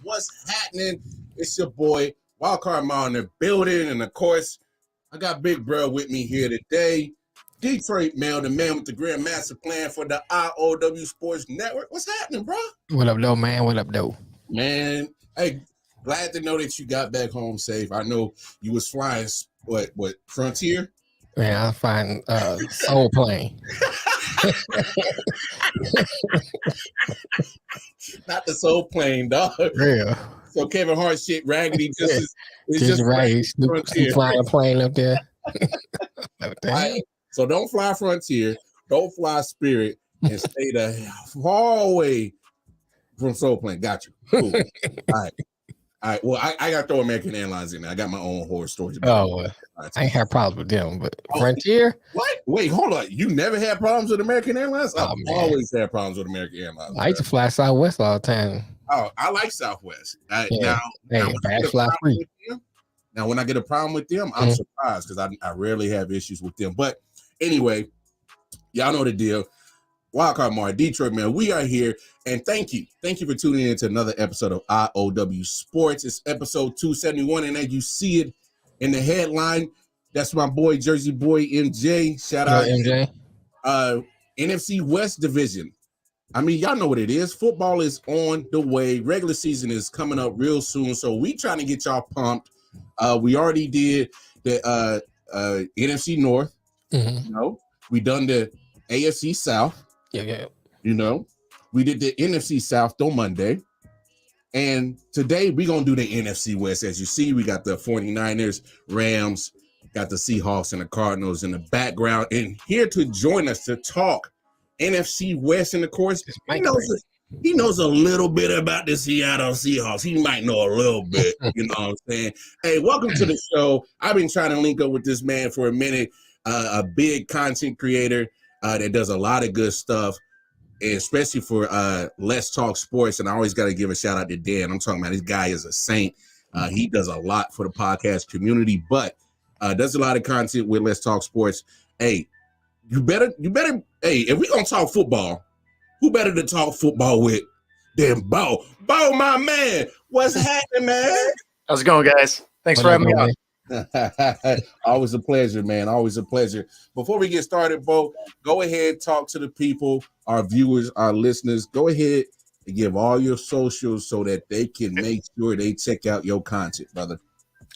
What's happening? It's your boy, Wildcard Ma in the building. And of course, I got Big Bro with me here today. Detroit Mail, the man with the grand master plan for the I.O.W. Sports Network. What's happening, bro? What up, though, man? What up, though? Man, hey, glad to know that you got back home safe. I know you was flying, what, Frontier? Man, I'm flying Soul Plane. Not the Soul Plane, dog. Real. So Kevin Hart shit, raggedy, just right. Snoop flying a plane up there. Right. So don't fly Frontier, don't fly Spirit, and stay the far away from Soul Plane. Got you. Cool. All right. Well, I got to throw American Airlines in there. I got my own horror stories. I ain't had problems with them, but Frontier? What? Wait, hold on. You never had problems with American Airlines? I've always had problems with American Airlines. I used to fly Southwest all the time. Oh, I like Southwest. Now when I get a problem with them, I'm surprised because I rarely have issues with them. But anyway, y'all know the deal. Wildcard Mar, Detroit Man, we are here, and thank you for tuning in to another episode of I.O.W. Sports. It's episode 271, and as you see it in the headline, that's my boy Jersey Boy MJ. Shout out MJ. NFC West Division. I mean, y'all know what it is. Football is on the way. Regular season is coming up real soon, so we trying to get y'all pumped. We already did the NFC North. Mm-hmm. You know, we done the AFC South. Yeah. You know, we did the NFC South on Monday. And today we're going to do the NFC West. As you see, we got the 49ers, Rams, got the Seahawks and the Cardinals in the background. And here to join us to talk NFC West, and of course, he knows a little bit about the Seattle Seahawks. He might know a little bit, you know what I'm saying? Hey, welcome to the show. I've been trying to link up with this man for a minute, a big content creator that does a lot of good stuff, especially for Let's Talk Sports. And I always got to give a shout out to Dan. I'm talking about this guy is a saint. He does a lot for the podcast community, but does a lot of content with Let's Talk Sports. Hey, you better, hey, if we're going to talk football, who better to talk football with than Bo? Bo, my man, what's happening, man? How's it going, guys? Thanks for having me on. Always a pleasure, man. Always a pleasure. Before we get started, Bo, go ahead, talk to the people, our viewers, our listeners. Go ahead and give all your socials so that they can make sure they check out your content, brother.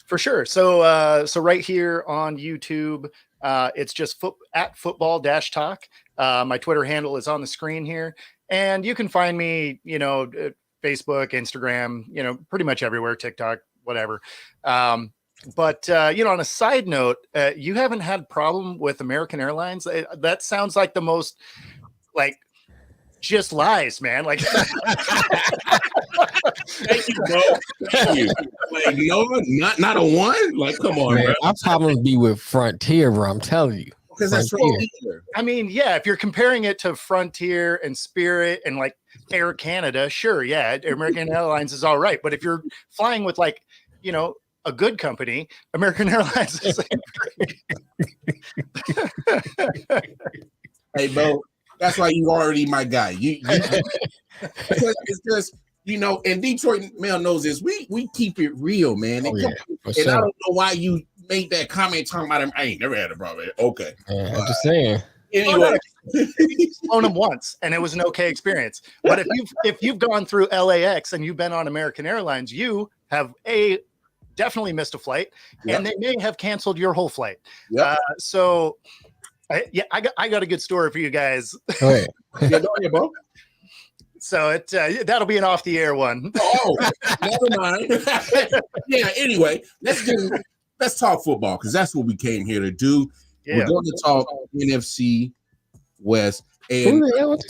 For sure. So right here on YouTube, it's just at football-talk. My Twitter handle is on the screen here, and you can find me, Facebook, Instagram, pretty much everywhere, TikTok, whatever. But on a side note, you haven't had a problem with American Airlines. That sounds like the most just lies, man. Like, thank you, bro. Thank you. Like, no, not a one. Like, come on, man. Bro. I'll probably be with Frontier, bro. I'm telling you. Because that's Frontier. I mean, yeah, if you're comparing it to Frontier and Spirit and like Air Canada, sure, yeah, American Airlines is all right. But if you're flying with a good company, American Airlines is Hey, bro, that's why you already my guy. It's just, and Detroit Mail knows this. We keep it real, man. And I don't know why you made that comment talking about him. I ain't never had a problem. Okay. I'm just saying. Anyway, flown them once and it was an okay experience. But if you've gone through LAX and you've been on American Airlines, you have definitely missed a flight, and they may have canceled your whole flight. Yep. I got a good story for you guys. Go ahead. Yeah, go ahead, bro. So that'll be an off the air one. Oh, never mind. Yeah. Anyway, let's talk football because that's what we came here to do. Yeah. We're going to talk NFC West. And what?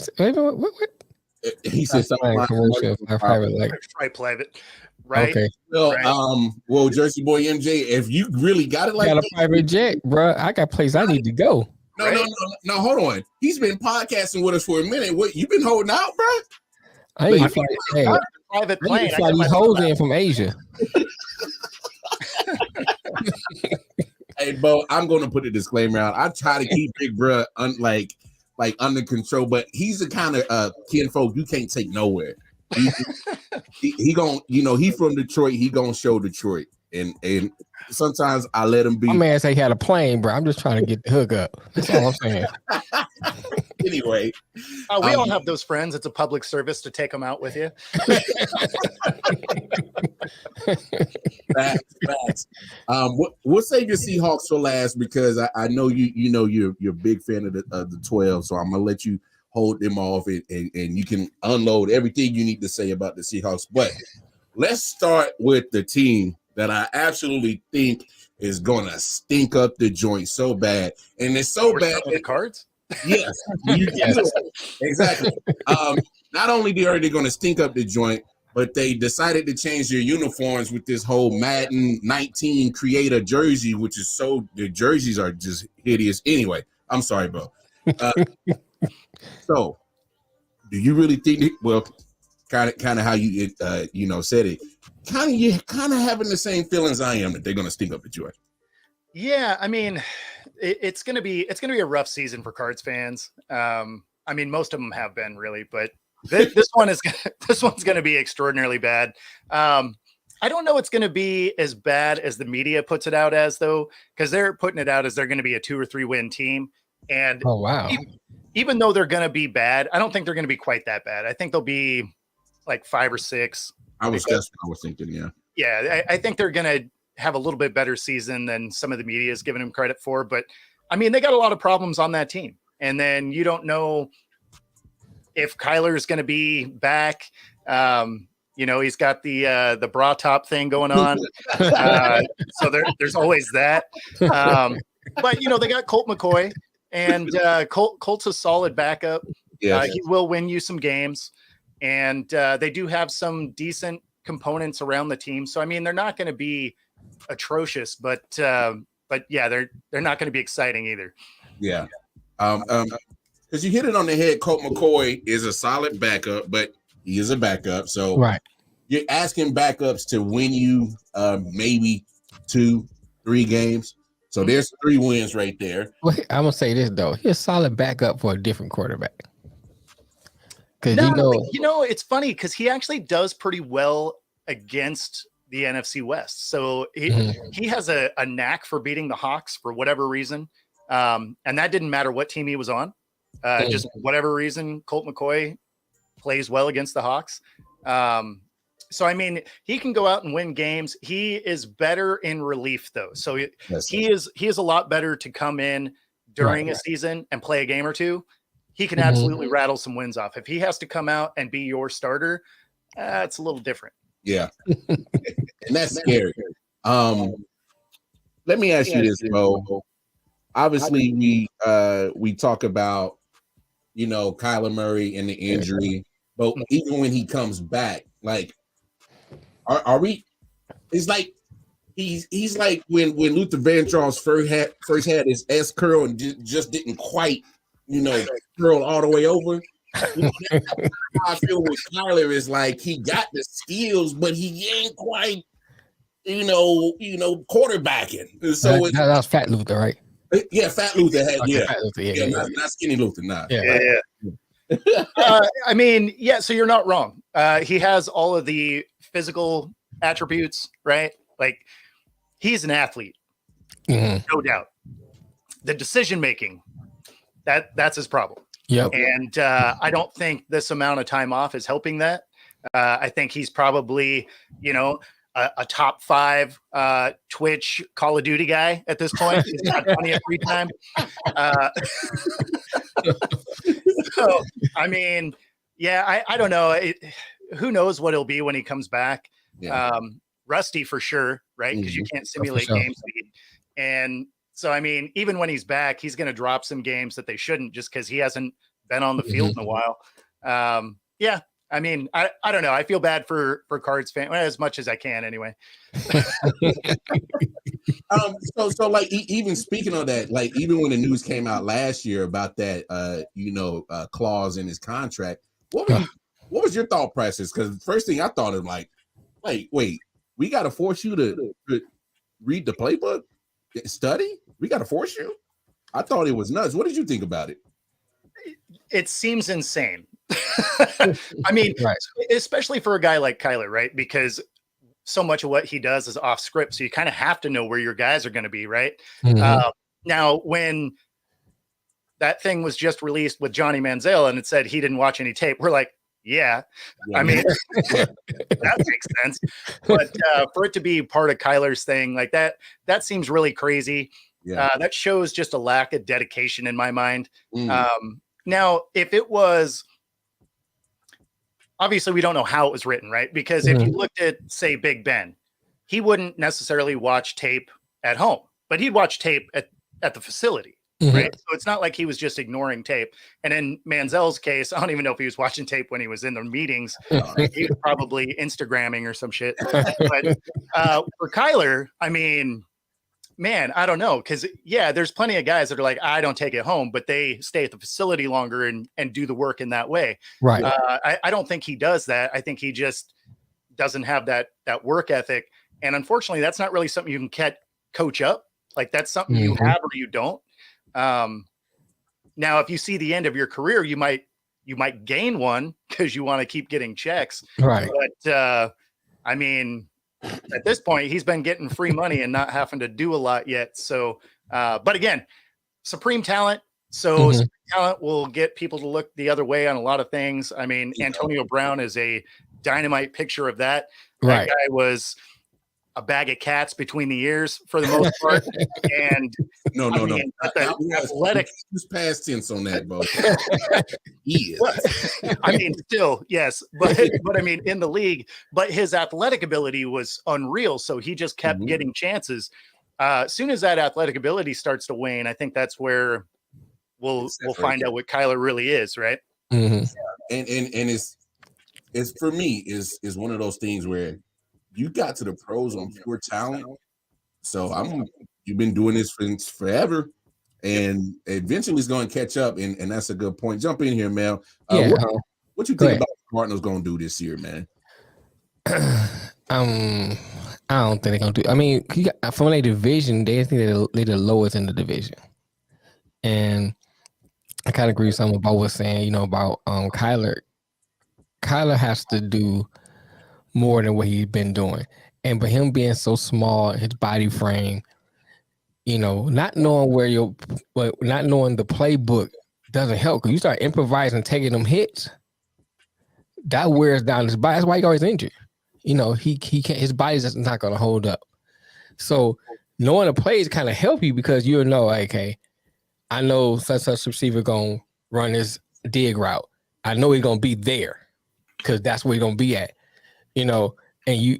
He said something commercial. Private. Right. Okay. Well, Jersey Boy MJ, if you really got it like got a private jet, bro, I got places I need to go. No, hold on. He's been podcasting with us for a minute. What you been holding out, bro? I need to fly private plane. these hoes in from Asia. Hey, Bo, I'm going to put a disclaimer out. I try to keep Big Bro under control, but he's the kind of kinfolk you can't take nowhere. He gonna, he from Detroit. He gonna show Detroit, and sometimes I let him be. My man say he had a plane, bro. I'm just trying to get the hook up. That's all I'm saying. Anyway, we all have those friends. It's a public service to take them out with you. Facts. We'll save your Seahawks for last because I know you're a big fan of the 12, so I'm gonna let you hold them off and you can unload everything you need to say about the Seahawks. But let's start with the team that I absolutely think is gonna stink up the joint so bad, and it's so bad. With the Cards. Yes, exactly. Not only are they going to stink up the joint, but they decided to change their uniforms with this whole Madden 19 creator jersey, which is the jerseys are just hideous. Anyway, I'm sorry, bro. So, do you really think? Well, kind of how you said it. You're kind of having the same feelings I am that they're going to stink up the joint. Yeah, I mean, it's gonna be a rough season for Cards fans. I mean, most of them have been really, but this one's gonna be extraordinarily bad. I don't know it's gonna be as bad as the media puts it out as, though, because they're putting it out as they're gonna be a 2 or 3 win team. And oh wow, even though they're gonna be bad, I don't think they're gonna be quite that bad. I think they'll be like 5 or 6. That's what I was thinking. Yeah. Yeah, I think they're gonna have a little bit better season than some of the media is giving them credit for. But I mean, they got a lot of problems on that team. And then you don't know if Kyler is going to be back. He's got the bra top thing going on. So there's always that. But, they got Colt McCoy, and Colt's a solid backup. Yes. He will win you some games. And they do have some decent components around the team. So, I mean, they're not going to be atrocious, but yeah, they're not going to be exciting either. Yeah. Because you hit it on the head. Colt McCoy is a solid backup, but he is a backup. So right, you're asking backups to win you maybe 2-3 games. So there's 3 wins right there. Well, I'm gonna say this though, he's a solid backup for a different quarterback. Because it's funny because he actually does pretty well against the NFC West. So he has a knack for beating the Hawks for whatever reason. And that didn't matter what team he was on. Just whatever reason, Colt McCoy plays well against the Hawks. So, I mean, he can go out and win games. He is better in relief, though. So he is a lot better to come in during a season and play a game or two. He can absolutely rattle some wins off. If he has to come out and be your starter, it's a little different. Yeah. And that's scary. Let me ask you this, Mo. Obviously, we talk about, Kyler Murray and the injury, but even when he comes back, like, are we? It's like he's like when Luther Vandross first had his S curl and just didn't quite, curl all the way over. I feel with Kyler is like he got the skills, but he ain't quite, quarterbacking. So that was Fat Luther, right? Yeah, Fat Luther had Fat Luther, not Skinny Luther, nah. Yeah. I mean, yeah. So you're not wrong. He has all of the physical attributes, right? Like he's an athlete, no doubt. The decision making, that's his problem. Yep. And I don't think this amount of time off is helping that. I think he's probably, a top 5 Twitch Call of Duty guy at this point. He's got plenty of free time. So, I mean, yeah, I don't know. Who knows what he'll be when he comes back? Yeah. Rusty for sure, right? Because you can't simulate game speed. And so, I mean, even when he's back, he's going to drop some games that they shouldn't just because he hasn't been on the field in a while. Yeah. I mean, I don't know. I feel bad for Cards fans as much as I can anyway. So like even speaking of that, like even when the news came out last year about that, clause in his contract, what was your thought process? Because the first thing I thought of like, wait, we got to force you to read the playbook, study. We got to force you. I thought it was nuts. What did you think about it? It seems insane. I mean, Right. especially for a guy like Kyler, right? Because so much of what he does is off script. So you kind of have to know where your guys are going to be, right? Mhm. Now, when that thing was just released with Johnny Manziel and it said he didn't watch any tape, we're like, yeah, I mean, that makes sense. But for it to be part of Kyler's thing, like that seems really crazy. Yeah. That shows just a lack of dedication in my mind. Mm. Now, if it was, obviously we don't know how it was written, right? Because if you looked at, say, Big Ben, he wouldn't necessarily watch tape at home, but he'd watch tape at the facility. Right. So it's not like he was just ignoring tape. And in Manziel's case, I don't even know if he was watching tape when he was in the meetings. He was probably Instagramming or some shit. But for Kyler, I mean, man, I don't know. Because, yeah, there's plenty of guys that are like, I don't take it home, but they stay at the facility longer and do the work in that way. Right. I don't think he does that. I think he just doesn't have that work ethic. And unfortunately, that's not really something you can coach up. Like, that's something you have or you don't. Now, if you see the end of your career, you might gain one because you want to keep getting checks. Right. But I mean, at this point, he's been getting free money and not having to do a lot yet. So, but again, supreme talent. So supreme talent will get people to look the other way on a lot of things. I mean, Antonio Brown is a dynamite picture of that. That guy was a bag of cats between the ears for the most part. And no. Athletic. Who's past tense on that, bro? He is. Well, I mean, still, yes, but I mean, in the league, but his athletic ability was unreal. So he just kept getting chances. As soon as that athletic ability starts to wane, I think that's where we'll find out what Kyler really is, right? And it's for me is one of those things where you got to the pros on pure talent. So you've been doing this since forever, and eventually it's going to catch up. And that's a good point. Jump in here, Mel. What you think about the Cardinals going to do this year, man? I don't think they're going to do. I mean, from their division, they think they're the lowest in the division, and I kind of agree with something about what was saying. About Kyler. Kyler has to do more than what he's been doing. And by him being so small, his body frame, not knowing not knowing the playbook doesn't help. Because you start improvising, taking them hits, that wears down his body. That's why he's always injured. He can't. His body's just not going to hold up. So knowing the plays kind of help you because you'll know, okay, I know such receiver going to run this dig route. I know he's going to be there because that's where he's going to be at. And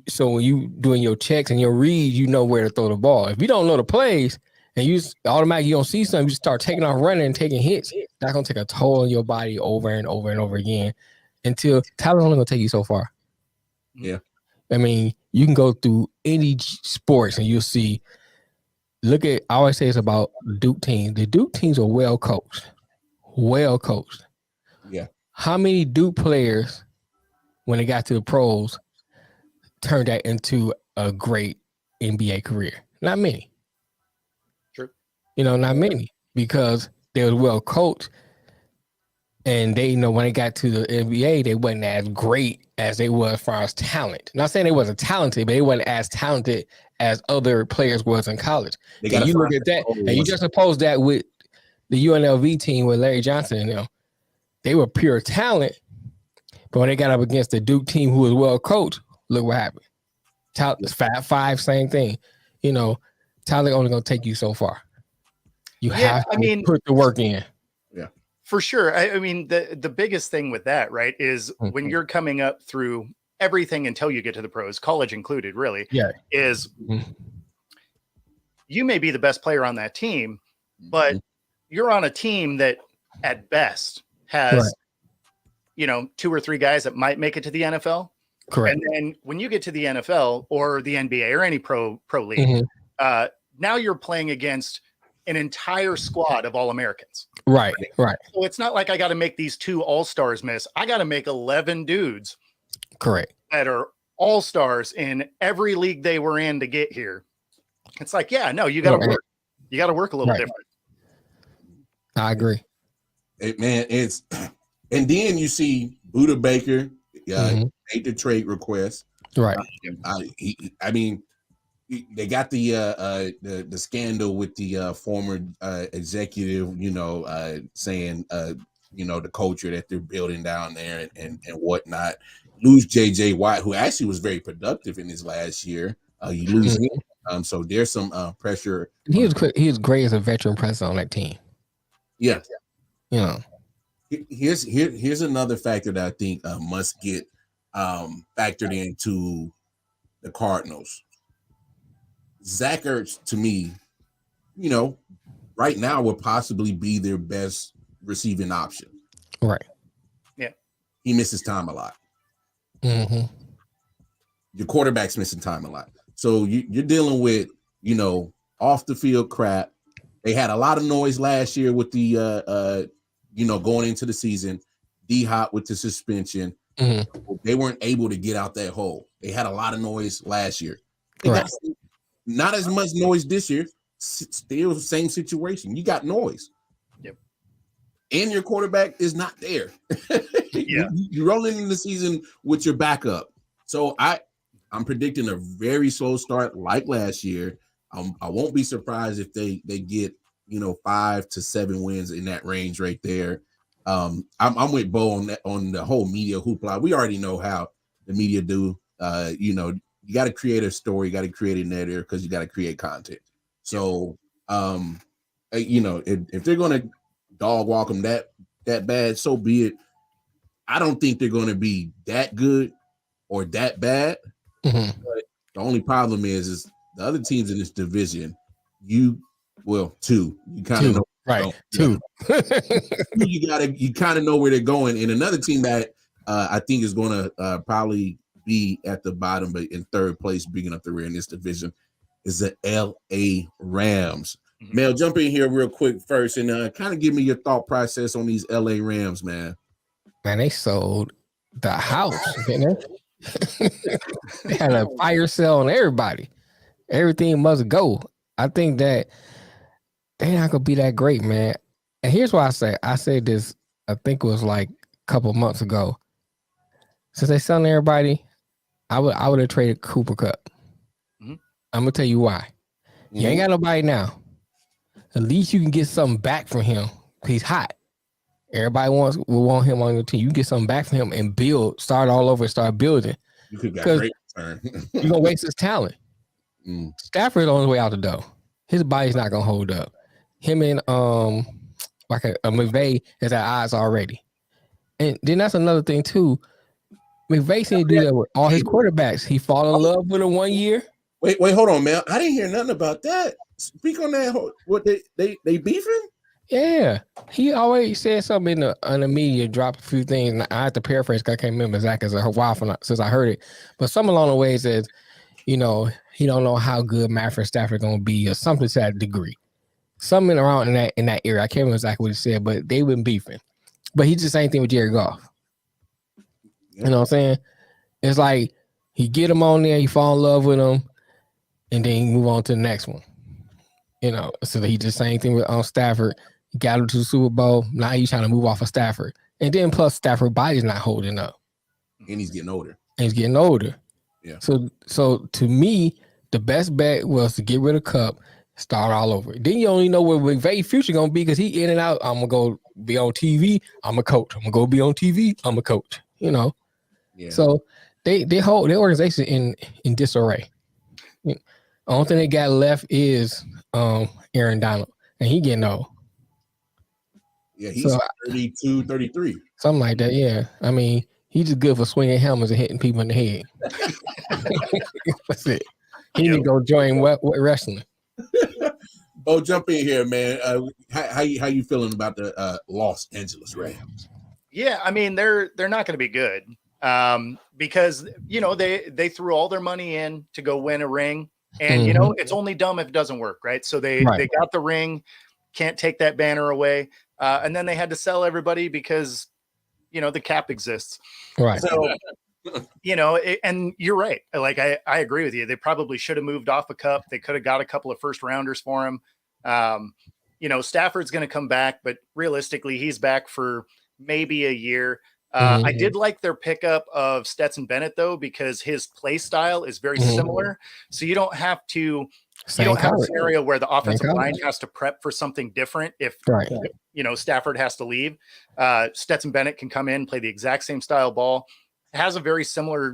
so when you doing your checks and your reads, you know where to throw the ball. If you don't know the plays and you automatically don't see something, you start taking off running and taking hits, that's gonna take a toll on your body over and over and over again until talent's only gonna take you so far. Yeah. I mean, you can go through any sports and you'll see, I always say it's about Duke teams. The Duke teams are well coached. Yeah. How many Duke players, when they got to the pros, turned that into a great NBA career? Not many. True. Not many because they were well coached and they when they got to the NBA, they wasn't as great as they were as far as talent. Not saying they wasn't talented, but they wasn't as talented as other players was in college. And you look at that and you just oppose that with the UNLV team with Larry Johnson and them. They were pure talent, but when they got up against the Duke team who was well coached, look what happened. Talent, Fab Five, same thing. Talent only gonna take you so far. You have to put the work in. Yeah, for sure. I mean, the biggest thing with that, right, is when you're coming up through everything until you get to the pros, college included, really. Yeah, is you may be the best player on that team, but you're on a team that, at best, has 2 or 3 guys that might make it to the NFL. Correct. And then when you get to the NFL or the NBA or any pro league, now you're playing against an entire squad of All-Americans. Right. So it's not like I got to make these 2 All-Stars miss. I got to make 11 dudes. Correct. That are All-Stars in every league they were in to get here. It's like, you got to work. You got to work a little different. I agree. Man, And then you see Buda Baker made the trade request. Right. I mean, they got the scandal with the former executive, saying the culture that they're building down there and whatnot. Lose JJ Watt, who actually was very productive in his last year. You lose him, so there's some pressure. He was great as a veteran presence on that team. Yeah, Here's another factor that I think must get factored into the Cardinals. Zach Ertz, to me, right now would possibly be their best receiving option. Right. Yeah. He misses time a lot. Mm-hmm. Your quarterback's missing time a lot. So you're dealing with, off the field crap. They had a lot of noise last year with the, going into the season. D-Hop with the suspension. Mm-hmm. They weren't able to get out that hole. They had a lot of noise last year. Right. Not as much noise this year. Still the same situation. You got noise. Yep. And your quarterback is not there. Yeah. You're rolling in the season with your backup. So I'm predicting a very slow start like last year. I won't be surprised if they get 5 to 7 wins in that range right there. I'm with Bo on the whole media hoopla. We already know how the media do. You got to create a story, you got to create a narrative because you got to create content. So, if they're going to dog walk them that bad, so be it. I don't think they're going to be that good or that bad. Mm-hmm. But the only problem is the other teams in this division. Two. You kind of know, right? Two. you kind of know where they're going. And another team that I think is going to probably be at the bottom, but in third place, bringing up the rear in this division, is the L.A. Rams. Mm-hmm. Mel, jump in here real quick first and kind of give me your thought process on these L.A. Rams, man. Man, they sold the house, didn't they? They had a fire sale on everybody. Everything must go. I think that they're not gonna be that great, man. And here's why I said this. I think it was like a couple months ago. Since they selling everybody, I would have traded Cooper Kupp. Mm-hmm. I'm gonna tell you why. Mm-hmm. You ain't got nobody now. At least you can get something back from him. He's hot. Everybody will want him on your team. You can get something back from him and start all over, start building. You could got great return. You're gonna waste his talent. Stafford's on his way out the door. His body's not gonna hold up. Him and McVay is at odds already. And then that's another thing too. McVay seemed to do that with all his quarterbacks. He fall in love with him 1 year. Wait, hold on, man. I didn't hear nothing about that. Speak on that. What they beefing? Yeah, he always said something in the media, dropped a few things, and I have to paraphrase because I can't remember exactly as a while since I heard it. But something along the way says, he don't know how good Matthew Stafford going to be, or something to that degree. Something around in that area. I can't remember exactly what he said, but they been beefing. But he's the same thing with Jared Goff. You know what I'm saying? It's like he get him on there, he fall in love with him, and then he move on to the next one. So he the same thing with Stafford. He got him to the Super Bowl. Now he's trying to move off of Stafford. And then plus Stafford's body's not holding up. And he's getting older. Yeah. So to me, the best bet was to get rid of Kupp, start all over. Then you only know where McVay's future gonna be because he in and out. I'm gonna go be on TV. I'm a coach. I'm gonna go be on TV. I'm a coach. Yeah. So they hold their organization in disarray. The only thing they got left is Aaron Donald, and he getting old. Yeah, he's 32, 33. Something like that, yeah. I mean, he's just good for swinging helmets and hitting people in the head. That's it. He need to go join wrestling. Bo, jump in here, man. How you feeling about the Los Angeles Rams? Yeah, I mean, they're not going to be good because, they threw all their money in to go win a ring. And, it's only dumb if it doesn't work, right? So they got the ring, can't take that banner away. And then they had to sell everybody because, the cap exists. Right. So, and you're right. Like, I agree with you. They probably should have moved off a Kupp. They could have got a couple of first rounders for him. Stafford's going to come back, but realistically, he's back for maybe a year. Mm-hmm. I did like their pickup of Stetson Bennett, though, because his play style is very similar. So you don't have to. You don't have a scenario where the offensive line has to prep for something different if Stafford has to leave. Stetson Bennett can come in, play the exact same style ball, has a very similar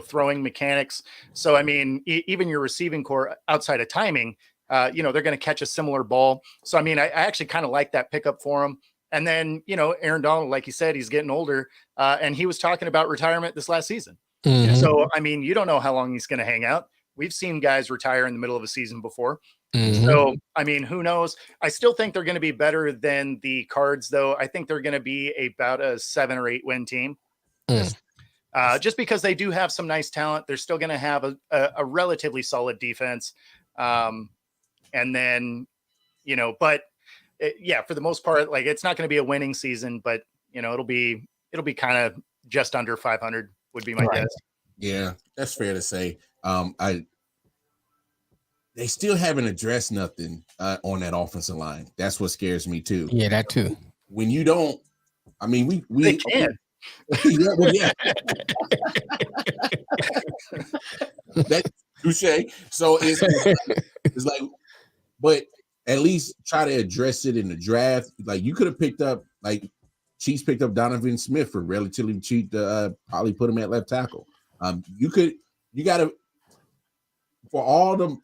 throwing mechanics. So I mean, even your receiving core outside of timing, they're going to catch a similar ball. So I mean, I actually kind of like that pickup for him. And then Aaron Donald, like you said, he's getting older, and he was talking about retirement this last season. Mm-hmm. So I mean, you don't know how long he's going to hang out. We've seen guys retire in the middle of a season before. Mm-hmm. So, I mean, who knows? I still think they're going to be better than the Cards, though. I think they're going to be about a 7 or 8 win team. Just because they do have some nice talent. They're still going to have a relatively solid defense. And then, but for the most part, like it's not going to be a winning season, but it'll be kind of just under 500 would be my guess. Yeah, that's fair to say. They still haven't addressed nothing on that offensive line. That's what scares me too. Yeah, that too. When you don't, I mean, they can. yeah. That's touche. So it's like, but at least try to address it in the draft. Like you could have picked up, like Chiefs picked up Donovan Smith for relatively cheap to probably put him at left tackle. You got to, for all them,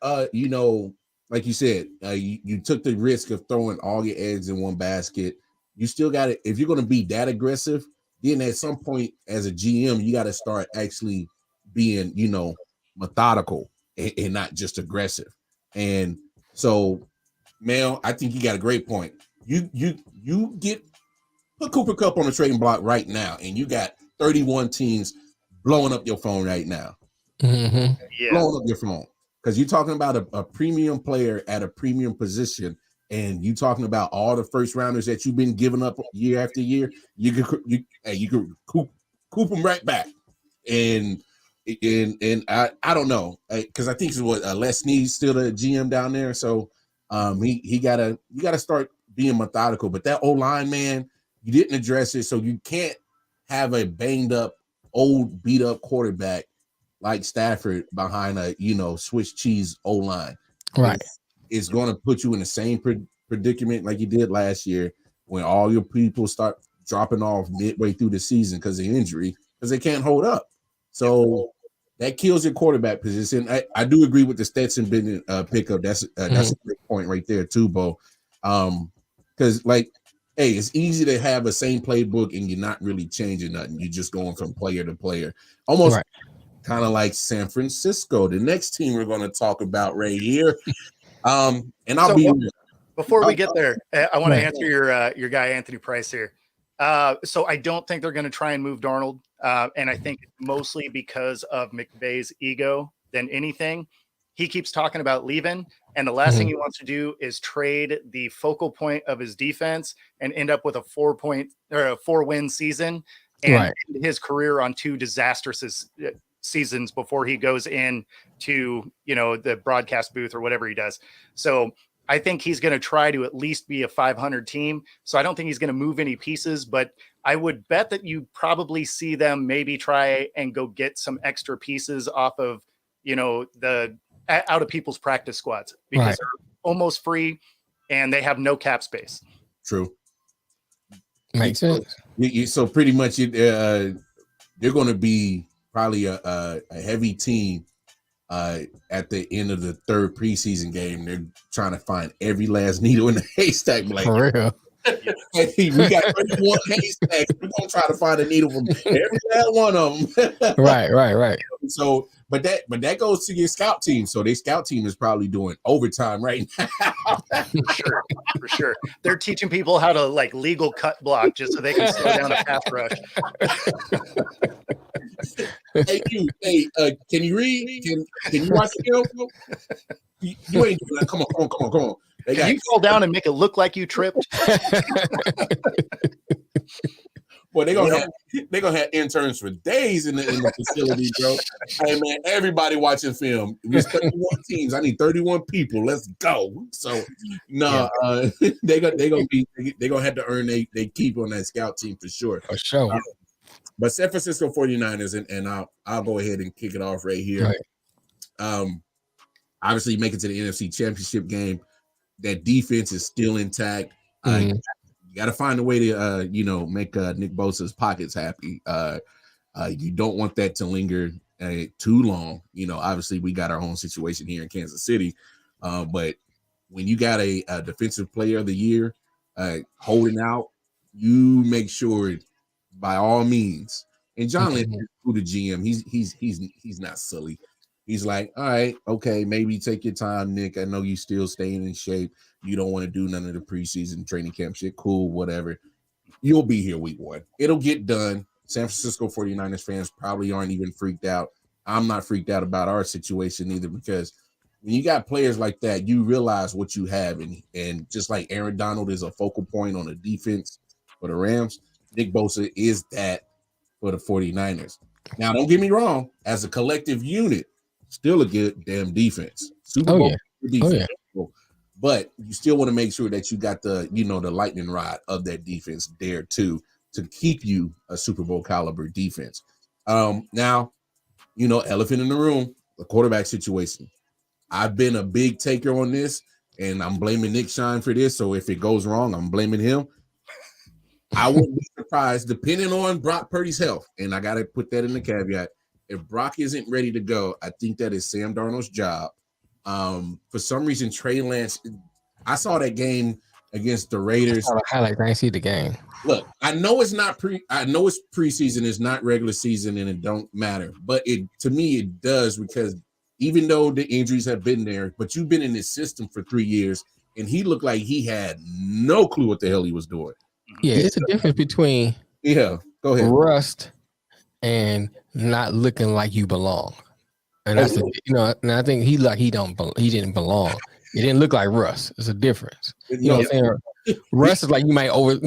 like you said, you took the risk of throwing all your eggs in one basket. You still got to, if you're going to be that aggressive, then at some point as a GM, you got to start actually being, methodical and not just aggressive. And so, Mel, I think you got a great point. You put Cooper Kupp on the trading block right now, and you got 31 teams blowing up your phone right now. Mm-hmm. Yeah. Blowing up your phone. Because you're talking about a premium player at a premium position, and you talking about all the first rounders that you've been giving up year after year. You could coop them right back, and I don't know, because I think it's what Les Snead's still the GM down there, so you gotta start being methodical. But that O-line, man, you didn't address it, so you can't have a banged up, old, beat up quarterback like Stafford behind a Swiss cheese O-line. Right. It's going to put you in the same predicament like you did last year when all your people start dropping off midway through the season because of injury, because they can't hold up. So that kills your quarterback position. I do agree with the Stetson Bennett pickup. That's a great point right there too, Bo. Because it's easy to have a same playbook and you're not really changing nothing. You're just going from player to player, almost kind of like San Francisco, the next team we're going to talk about right here. And I'll before we get there, I want to answer your guy Anthony Price here. So I don't think they're going to try and move Darnold, and I think mostly because of McVay's ego than anything. He keeps talking about leaving, and the last thing he wants to do is trade the focal point of his defense and end up with a 4-win season and end his career on 2 disastrous seasons before he goes in to the broadcast booth or whatever he does. So I think he's going to try to at least be a 500 team. So I don't think he's going to move any pieces, but I would bet that you probably see them maybe try and go get some extra pieces off of out of people's practice squads because they're almost free and they have no cap space. True. Makes sense. So pretty much they're going to be probably a heavy team at the end of the 3rd preseason game. They're trying to find every last needle in the haystack. Like, for real. Hey, we got 31 haystacks. We're going to try to find a needle from every last one of them. Right. So, but that goes to your scout team. So their scout team is probably doing overtime right now. For sure. They're teaching people how to legal cut block just so they can slow down a pass rush. Can you read? Can you watch the film? You ain't doing that. Come on. Can you fall down and make it look like you tripped? Boy, they're gonna have interns for days in the facility, bro. Hey man, everybody watching film. It's 31 teams. I need 31 people. Let's go. So they're gonna have to earn they keep on that scout team for sure. For sure. But San Francisco 49ers, and I'll go ahead and kick it off right here. Right. Obviously make it to the NFC Championship game. That defense is still intact. You got to find a way to, make Nick Bosa's pockets happy. You don't want that to linger too long. Obviously we got our own situation here in Kansas City, but when you got a defensive player of the year holding out, you make sure by all means. And John Lynch, who the GM, he's not silly. He's like, all right, okay, maybe take your time, Nick. I know you still staying in shape. You don't want to do none of the preseason training camp shit. Cool, whatever. You'll be here week 1. It'll get done. San Francisco 49ers fans probably aren't even freaked out. I'm not freaked out about our situation either, because when you got players like that, you realize what you have. And just like Aaron Donald is a focal point on the defense for the Rams, Nick Bosa is that for the 49ers. Now, don't get me wrong. As a collective unit, still a good damn defense. Super Bowl defense. But you still want to make sure that you got the lightning rod of that defense there too, to keep you a Super Bowl caliber defense. Now, elephant in the room, the quarterback situation. I've been a big taker on this, and I'm blaming Nick Shine for this. So if it goes wrong, I'm blaming him. I wouldn't be surprised, depending on Brock Purdy's health, and I got to put that in the caveat. If Brock isn't ready to go, I think that is Sam Darnold's job. For some reason, Trey Lance, I saw that game against the Raiders. I didn't see the game. Look, I know it's preseason, it's not regular season, and it don't matter. But to me, it does, because even though the injuries have been there, but you've been in this system for 3 years, and he looked like he had no clue what the hell he was doing. Yeah, it's a difference between go ahead. Rust and not looking like you belong. And that's and I think he didn't belong. It didn't look like Russ. It's a difference. You know what I'm saying? Russ is like you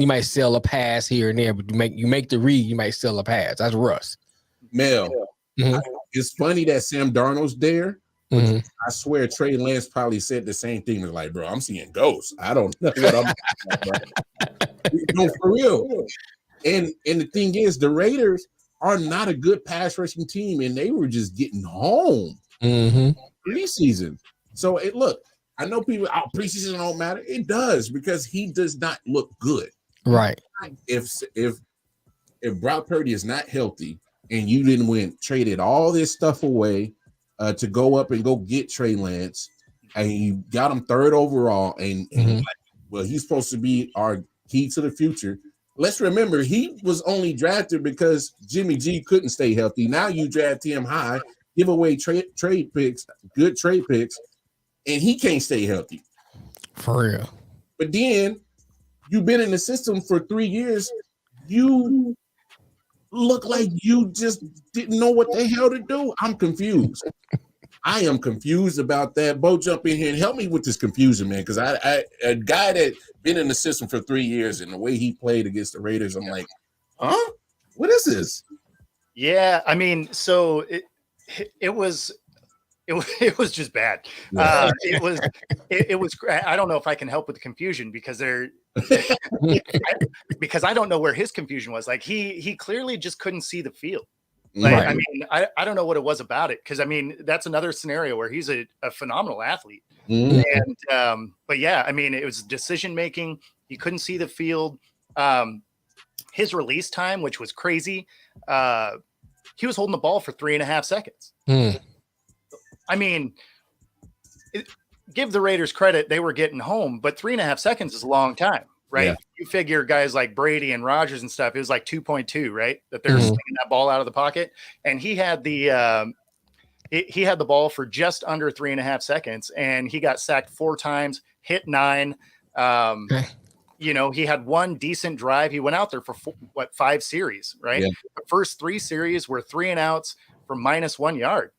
might sell a pass here and there, but you make the read, you might sell a pass. That's Russ. Mel, it's funny that Sam Darnold's there. I swear Trey Lance probably said the same thing. It's like, bro, I'm seeing ghosts. I don't know what I'm no, for real. And the thing is, the Raiders are not a good pass rushing team, and they were just getting home preseason. So look, I know people preseason don't matter. It does, because he does not look good. Right. If Brock Purdy is not healthy and you didn't traded all this stuff away to go up and go get Trey Lance, and you got him 3rd overall, and he's supposed to be our key to the future. Let's remember, he was only drafted because Jimmy G couldn't stay healthy. Now you draft him high, give away trade picks, good trade picks, and he can't stay healthy. For real. But then you've been in the system for 3 years. You look like you just didn't know what the hell to do. I'm confused. I am confused about that. Bo, jump in here and help me with this confusion, man, because a guy that been in the system for 3 years, and the way he played against the Raiders, I'm like, huh? What is this? Yeah, I mean, so it was just bad. It was. I don't know if I can help with the confusion, because because I don't know where his confusion was. Like he clearly just couldn't see the field. Like, right. I mean, I don't know what it was about it, because I mean, that's another scenario where he's a phenomenal athlete. And but yeah, I mean, it was decision making. He couldn't see the field. His release time, which was crazy. He was holding the ball for 3.5 seconds. I mean, give the Raiders credit, they were getting home, but 3.5 seconds is a long time. Right. Yeah. You figure guys like Brady and Rodgers and stuff, it was like 2.2, right? That they're slinging that ball out of the pocket. And he had the ball for just under 3.5 seconds, and he got sacked 4 times, hit 9. He had one decent drive. He went out there for 5 series, right? Yeah. The first 3 series were 3 and outs for -1 yard.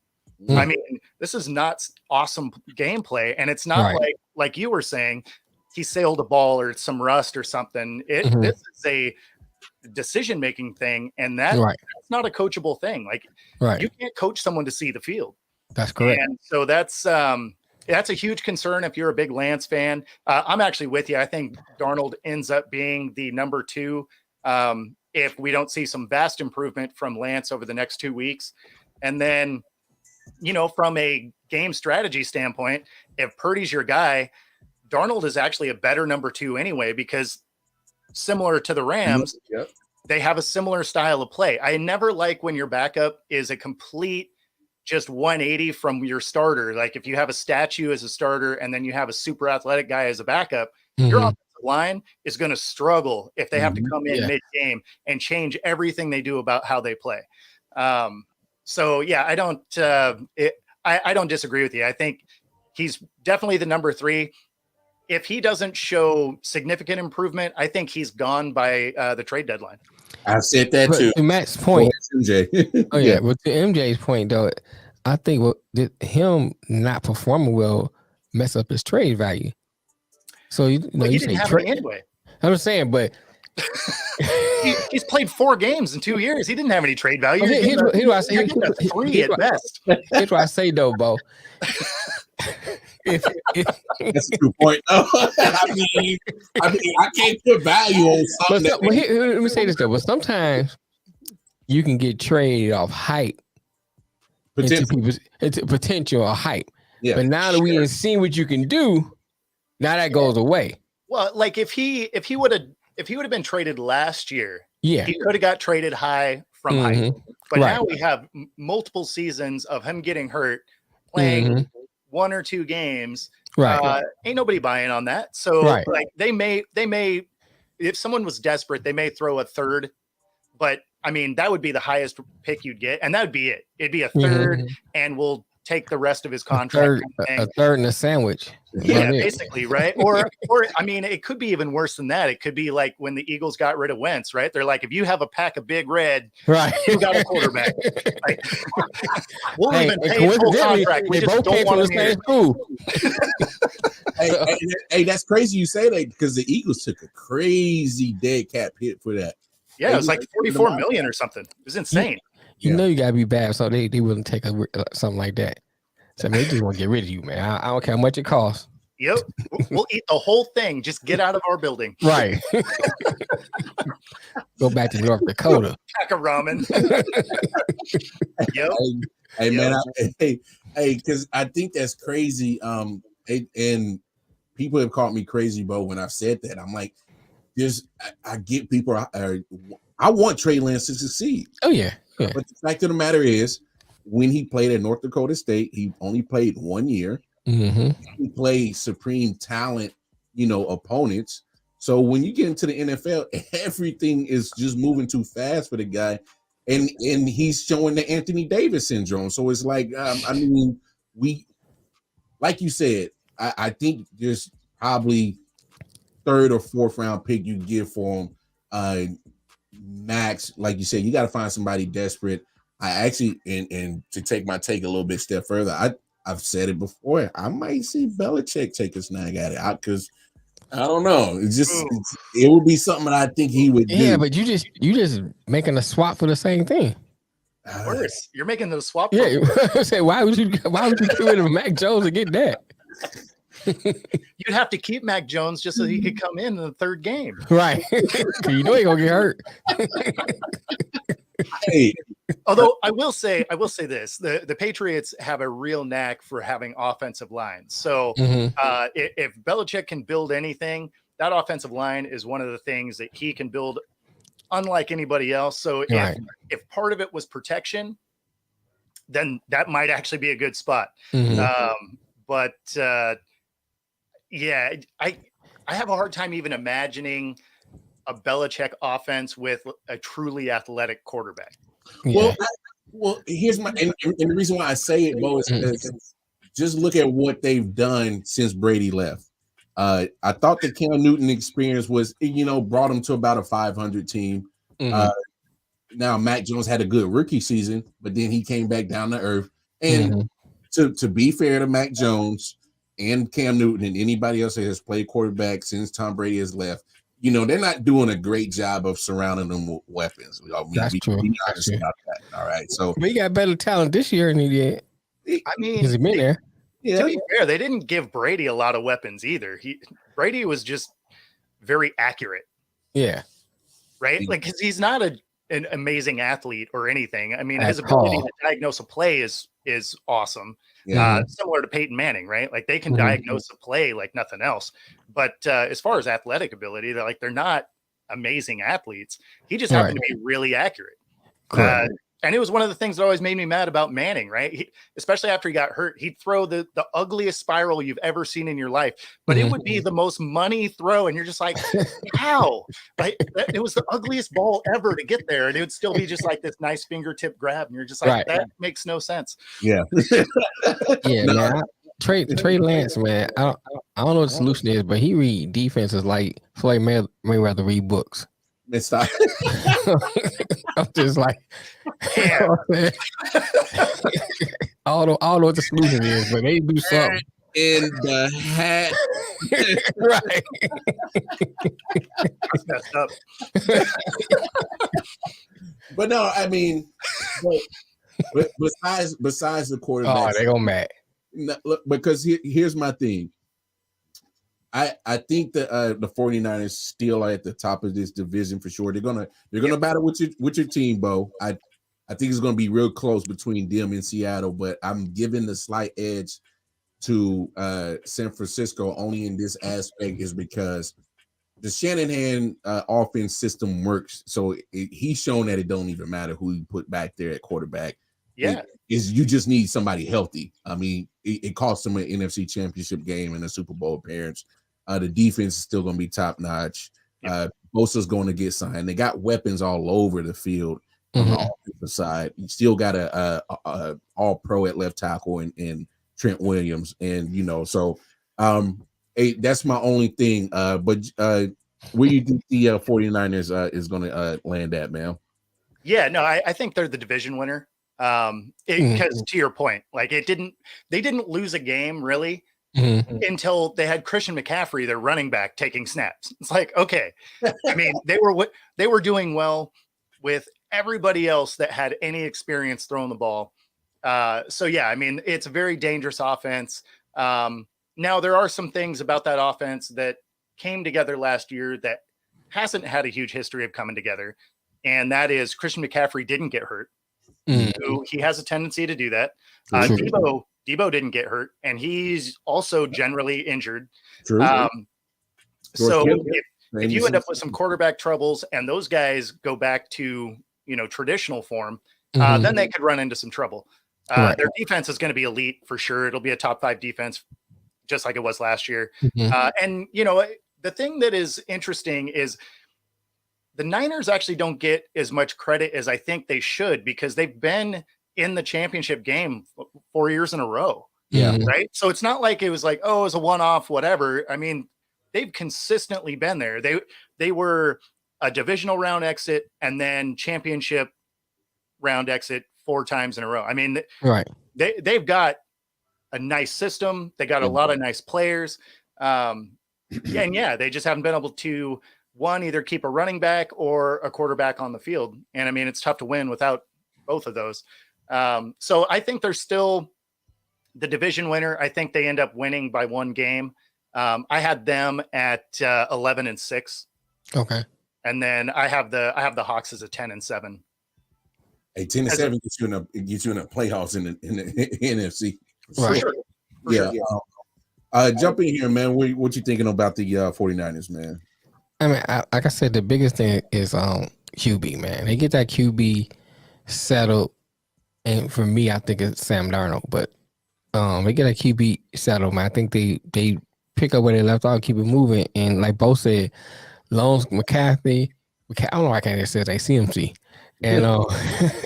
I mean, this is not awesome gameplay, and it's not like you were saying, he sailed a ball or some rust or something. This is decision-making thing. And that's not a coachable thing. Like you can't coach someone to see the field. That's correct. And so that's a huge concern if you're a big Lance fan. I'm actually with you. I think Darnold ends up being the number 2 if we don't see some vast improvement from Lance over the next 2 weeks. And then, from a game strategy standpoint, if Purdy's your guy, Darnold is actually a better number 2 anyway, because similar to the Rams, they have a similar style of play. I never like when your backup is a complete just 180 from your starter. Like if you have a statue as a starter and then you have a super athletic guy as a backup, your offensive line is going to struggle if they have to come in mid-game and change everything they do about how they play. So yeah, I don't disagree with you. I think he's definitely the number 3. If he doesn't show significant improvement, I think he's gone by the trade deadline. I said that too. To Matt's point, MJ. Well, to MJ's point though, I think him not performing well mess up his trade value. So you didn't have any anyway. I'm just saying, but he's played 4 games in 2 years. He didn't have any trade value. Here's what I say. 3 at best. Here's what I say though, Bo. That's a good point. I mean, I can't put value on something. Let me say this though. But sometimes you can get traded off hype, into potential or hype. Yeah. But now that we have seen what you can do, now that goes away. Well, like if he would have been traded last year, he could have got traded high from hype. But now we have multiple seasons of him getting hurt, playing 1 or 2 games. Ain't nobody buying on that. So like they may, if someone was desperate, they may throw a third, but I mean, that would be the highest pick you'd get. And that would be it. It'd be a third and we'll take the rest of his contract. A third and a sandwich. Yeah, basically, right? Or I mean, it could be even worse than that. It could be like when the Eagles got rid of Wentz, right? They're like, if you have a pack of Big Red, you got a quarterback. Like, we'll even pay his whole contract. We just don't want him here. Hey, that's crazy you say that because the Eagles took a crazy dead cap hit for that. Yeah, it was like $44 million or something. It was insane. You know you gotta be bad, so they wouldn't take something like that. So they just want to get rid of you, man. I don't care how much it costs. Yep, we'll eat the whole thing. Just get out of our building. Right. Go back to North Dakota. Pack of ramen. Yep. Hey man, because I think that's crazy. And people have called me crazy, Bo, when I've said that. I'm like, I get people. I want Trey Lance to succeed. Oh yeah. But the fact of the matter is, when he played at North Dakota State, he only played 1 year. He played supreme talent, opponents. So when you get into the NFL, everything is just moving too fast for the guy, and he's showing the Anthony Davis syndrome. So it's like, we, like you said, I think there's probably 3rd or 4th round pick you give for him. Max, like you said, you got to find somebody desperate. I actually, and to take my take a little bit step further, I've said it before. I might see Belichick take a snag at it because I don't know. It would be something that I think he would do. Yeah, but you just making a swap for the same thing. Worse, you're making the swap. Yeah, say why would you get rid of Mac Jones to get that? You'd have to keep Mac Jones just so he could come in the 3rd game. Right. You know he gonna get hurt. Hey. Although I will say this, the Patriots have a real knack for having offensive lines. So if Belichick can build anything, that offensive line is one of the things that he can build unlike anybody else. So if part of it was protection, then that might actually be a good spot. But I have a hard time even imagining a Belichick offense with a truly athletic quarterback. Yeah. Well, here's and the reason why I say it, Bo, is because just look at what they've done since Brady left. I thought the Cam Newton experience was, brought him to about a 500 team. Now Mac Jones had a good rookie season, but then he came back down to earth. And to be fair to Mac Jones and Cam Newton and anybody else that has played quarterback since Tom Brady has left, you know, they're not doing a great job of surrounding them with weapons. I mean, That's true. be That's honest true. about that. All right. So But he got better talent this year than he did. I mean, Because he been there. yeah, to be fair, they didn't give Brady a lot of weapons either. Brady was just very accurate, Yeah. right? Like, because he's not an amazing athlete or anything. I mean, his ability to diagnose a play is awesome. yeah. Similar to Peyton Manning, right? Like they can Mhm. diagnose a play like nothing else. But as far as athletic ability, they're not amazing athletes. He just happened to be really accurate. Correct. And it was one of the things that always made me mad about Manning, right? Especially after he got hurt, he'd throw the ugliest spiral you've ever seen in your life, but it would be the most money throw. And you're just like, how? Like, it was the ugliest ball ever to get there. And it would still be just like this nice fingertip grab. And you're just like, that makes no sense. Yeah. Yeah, man. Trey Lance, man. I don't know what the solution is, but he read defenses like Floyd Mayweather read books. It's not. I'm just like, I don't know what the solution is, but they do something. In the hat. Right. That's messed up. But no, I mean, but besides the quarterback, they gonna mad. No, look, because here's my thing. I think that the 49ers still are at the top of this division for sure. They're gonna battle with your team, Bo. I think it's gonna be real close between them and Seattle, but I'm giving the slight edge to San Francisco only in this aspect is because the Shanahan offense system works. So he's shown that it don't even matter who you put back there at quarterback. Yeah, you just need somebody healthy. I mean, it cost them an NFC Championship game and a Super Bowl appearance. The defense is still going to be top notch. Bosa's going to get signed. They got weapons all over the field on the offensive side. You still got a all pro at left tackle and Trent Williams, and so that's my only thing. But where you think the 49ers is going to land at, man? Yeah, no, I think they're the division winner. Because to your point, like they didn't lose a game really until they had Christian McCaffrey, their running back, taking snaps. It's like, okay, I mean, they were doing well with everybody else that had any experience throwing the ball. So yeah, I mean, it's a very dangerous offense. Now there are some things about that offense that came together last year that hasn't had a huge history of coming together. And that is Christian McCaffrey didn't get hurt. He has a tendency to do that. Debo didn't get hurt, and he's also generally injured. So if you end up with some quarterback troubles and those guys go back to traditional form, then they could run into some trouble. Their defense is going to be elite for sure. It'll be a top 5 defense, just like it was last year. And the thing that is interesting is the Niners actually don't get as much credit as I think they should, because they've been in the championship game 4 years in a row. Yeah. Right. So it's not like it was like, oh, it was a one-off, whatever. I mean, they've consistently been there. They were a divisional round exit and then championship round exit 4 times in a row. I mean, they've got a nice system. They got a lot of nice players. And yeah, they just haven't been able to either keep a running back or a quarterback on the field. And I mean, it's tough to win without both of those. So I think they're still the division winner. I think they end up winning by 1 game. I had them at 11-6. Okay. And then I have the Hawks as a 10-7. Hey, 10-7 gets you in a playoffs in the NFC. Right. Sure. Yeah. Sure. Jump in here, man. What you thinking about the 49ers, man? I mean, like I said, the biggest thing is QB, man. They get that QB settled, and for me, I think it's Sam Darnold. But they get a QB settled, man. I think they pick up where they left off, keep it moving, and like Bo said, Loans, McCaffrey, I don't know why I can't just say they CMC, and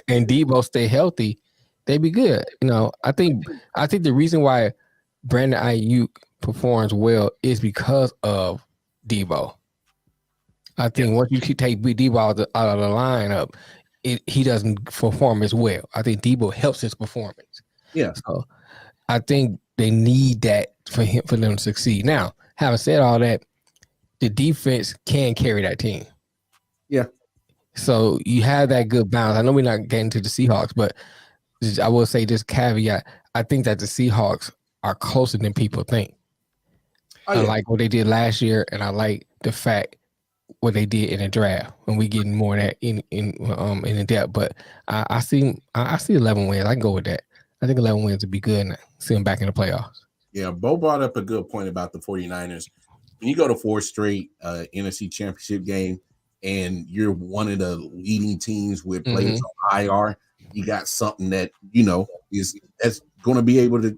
and Debo stay healthy, they be good. I think the reason why Brandon Ayuk performs well is because of Debo. I think once you take Debo out of the lineup, he doesn't perform as well. I think Debo helps his performance. Yeah. So I think they need that for them to succeed. Now, having said all that, the defense can carry that team. Yeah. So you have that good balance. I know we're not getting to the Seahawks, but I will say this caveat. I think that the Seahawks are closer than people think. Oh, I yeah. like what they did last year, and I like the fact what they did in the draft. And we getting more of that in the depth. But I see 11 wins. I can go with that. I think 11 wins would be good. And see them back in the playoffs. Yeah, Bo brought up a good point about the 49ers. When you go to 4 straight NFC championship game and you're one of the leading teams with players on IR, you got something that, that's going to be able to,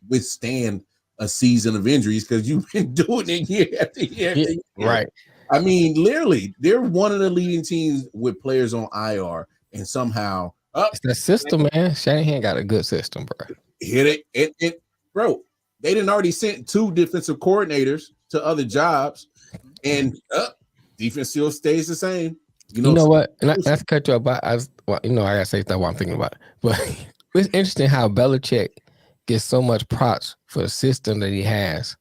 withstand a season of injuries because you've been doing it year after year after year. Right. I mean, literally, they're one of the leading teams with players on IR, and somehow it's that system, man. Shanahan got a good system, bro. Hit it, bro. They didn't already sent 2 defensive coordinators to other jobs, and defense still stays the same. You know what? And that's cut you off. I gotta say that what I'm thinking about. But it's interesting how Belichick gets so much props for the system that he has,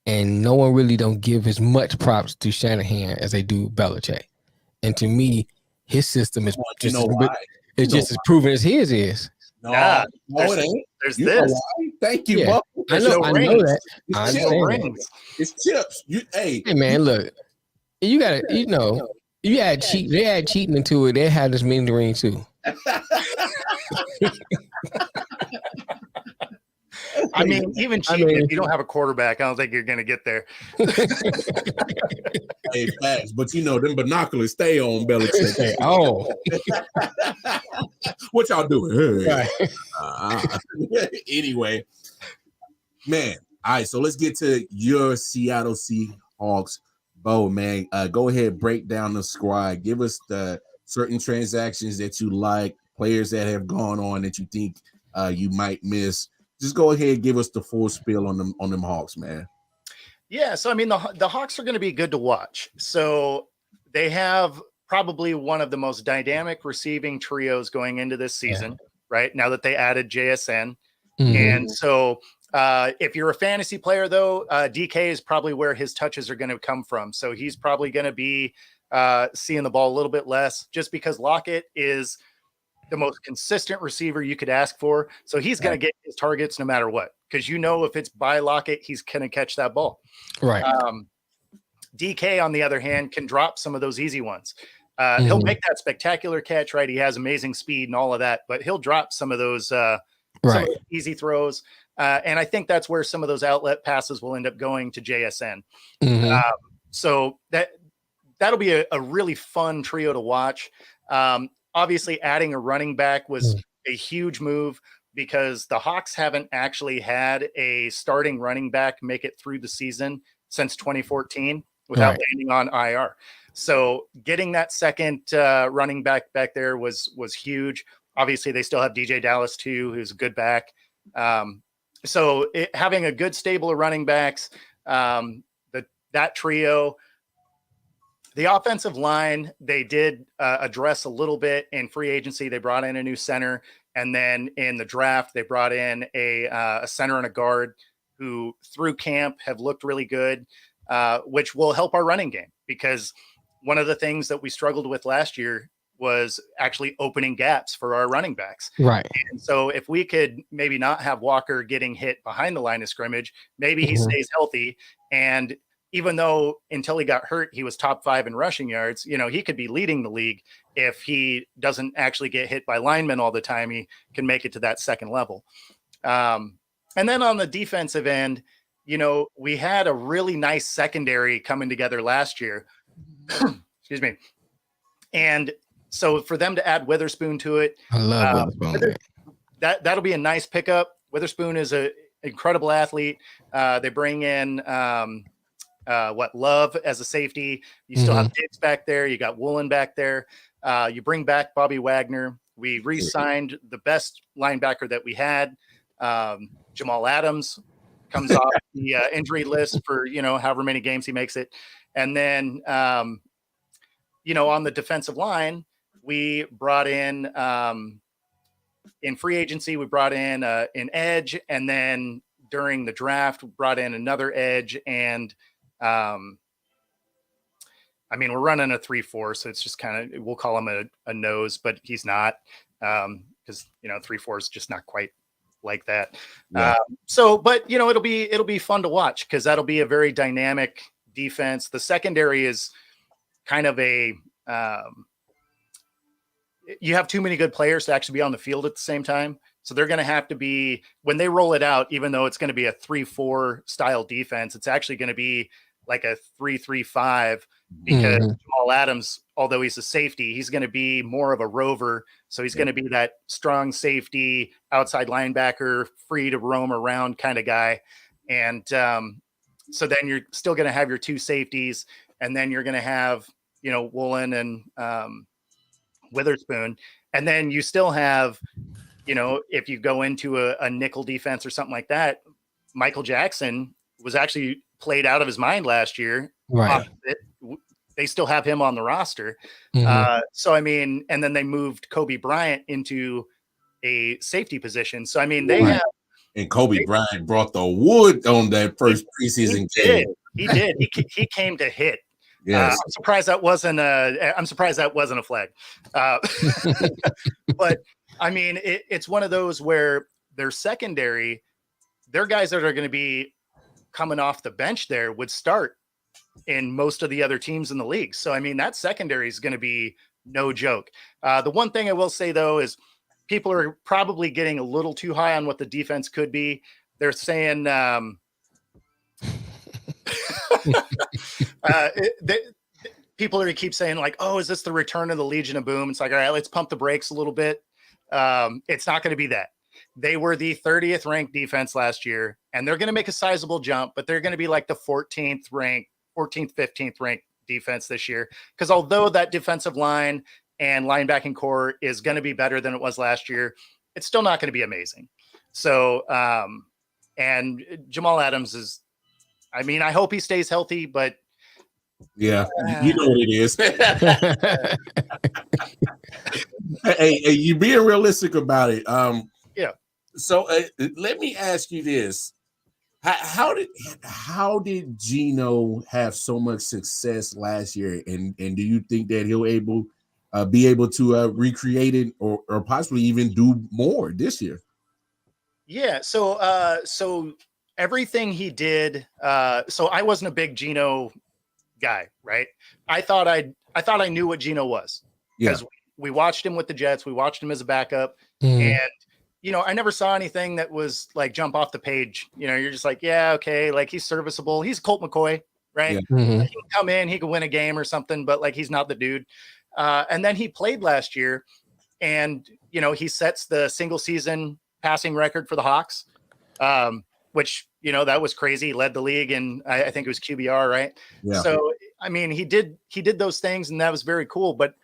and no one really don't give as much props to Shanahan as they do Belichick. And to me, his system is just as proven as his is. No, it ain't. There's this. Thank you, yeah. I know that. It's chips. Hey man, look, you gotta, you add cheat. They add cheating into it. They had this mean ring too. I mean, even cheating, if you don't have a quarterback, I don't think you're going to get there. Hey, facts. But them binoculars stay on Belichick. Oh. What y'all doing? Hey. Right. Anyway, man. All right, so let's get to your Seattle Seahawks. Bo, man, go ahead, break down the squad. Give us the certain transactions that you like, players that have gone on that you think you might miss. Just go ahead and give us the full spiel on them Hawks, man. Yeah, so I mean the Hawks are going to be good to watch. So they have probably one of the most dynamic receiving trios going into this season, right? Now that they added JSN. And so if you're a fantasy player, though, DK is probably where his touches are going to come from. So he's probably going to be seeing the ball a little bit less just because Lockett is the most consistent receiver you could ask for. So he's going to get his targets no matter what, because if it's by Lockett, he's going to catch that ball. Right. DK, on the other hand, can drop some of those easy ones. He'll make that spectacular catch, right? He has amazing speed and all of that, but he'll drop some of those easy throws. And I think that's where some of those outlet passes will end up going to JSN. So that'll be a really fun trio to watch. Obviously, adding a running back was a huge move because the Hawks haven't actually had a starting running back make it through the season since 2014 without landing on IR. So getting that second running back there was huge. Obviously, they still have DJ Dallas too, who's a good back. So having a good stable of running backs, that trio. The offensive line, they did address a little bit in free agency. They brought in a new center. And then in the draft, they brought in a center and a guard who through camp have looked really good, which will help our running game. Because one of the things that we struggled with last year was actually opening gaps for our running backs. Right. And so if we could maybe not have Walker getting hit behind the line of scrimmage, maybe he stays healthy. And even though until he got hurt, he was top 5 in rushing yards, he could be leading the league. If he doesn't actually get hit by linemen all the time, he can make it to that second level. And then on the defensive end, we had a really nice secondary coming together last year. Excuse me. And so for them to add Witherspoon to it, I love Witherspoon. That'll be a nice pickup. Witherspoon is an incredible athlete. They bring in Love as a safety. You still have Diggs back there. You got Woolen back there. You bring back Bobby Wagner. We re-signed the best linebacker that we had. Jamal Adams comes off the injury list for, however many games he makes it. And then, on the defensive line, we brought in free agency, we brought in an edge. And then during the draft, brought in another edge and I mean, we're running a 3-4, so it's just kind of, we'll call him a nose, but he's not, because 3-4 is just not quite like that. Yeah. But it'll be fun to watch because that'll be a very dynamic defense. The secondary is kind of you have too many good players to actually be on the field at the same time. So they're going to have to be, when they roll it out, even though it's going to be a 3-4 style defense, it's actually going to be like a 3-3-5 because Jamal Adams, although he's a safety, he's going to be more of a rover. So he's going to be that strong safety, outside linebacker, free to roam around kind of guy. And so then you're still going to have your two safeties, and then you're going to have, Woolen and Witherspoon. And then you still have, if you go into a nickel defense or something like that, Michael Jackson was actually played out of his mind last year. Right. They still have him on the roster. So, I mean, and then they moved Kobe Bryant into a safety position. So, I mean, they have. And Kobe Bryant brought the wood on that first preseason game. He did. He came to hit. Yes. I'm surprised that wasn't a flag. But I mean, it's one of those where their secondary, their guys that are going to be coming off the bench there would start in most of the other teams in the league. So, I mean, that secondary is going to be no joke. The one thing I will say, though, is people are probably getting a little too high on what the defense could be. They're saying people are going to keep saying like, oh, is this the return of the Legion of Boom? It's like, all right, let's pump the brakes a little bit. It's not going to be that. They were the 30th ranked defense last year, and they're going to make a sizable jump, but they're going to be like the 14th, 15th ranked defense this year. Because although that defensive line and linebacking core is going to be better than it was last year, it's still not going to be amazing. So, and Jamal Adams is, I mean, I hope he stays healthy, but yeah, you know what it is. hey, you being realistic about it. Yeah. So let me ask you this: how did Geno have so much success last year, and do you think that he'll be able to recreate it or possibly even do more this year? Yeah. So everything he did. So I wasn't a big Geno guy, right? I thought I knew what Geno was because we watched him with the Jets. We watched him as a backup, and I never saw anything that was like jump off the page. You're just like, yeah, okay, like he's serviceable. He's Colt McCoy, right? Yeah. He can come in, he could win a game or something, but like he's not the dude. And then he played last year, and he sets the single season passing record for the Hawks, which that was crazy. He led the league, and I think it was QBR, right? Yeah. So I mean, he did those things, and that was very cool. But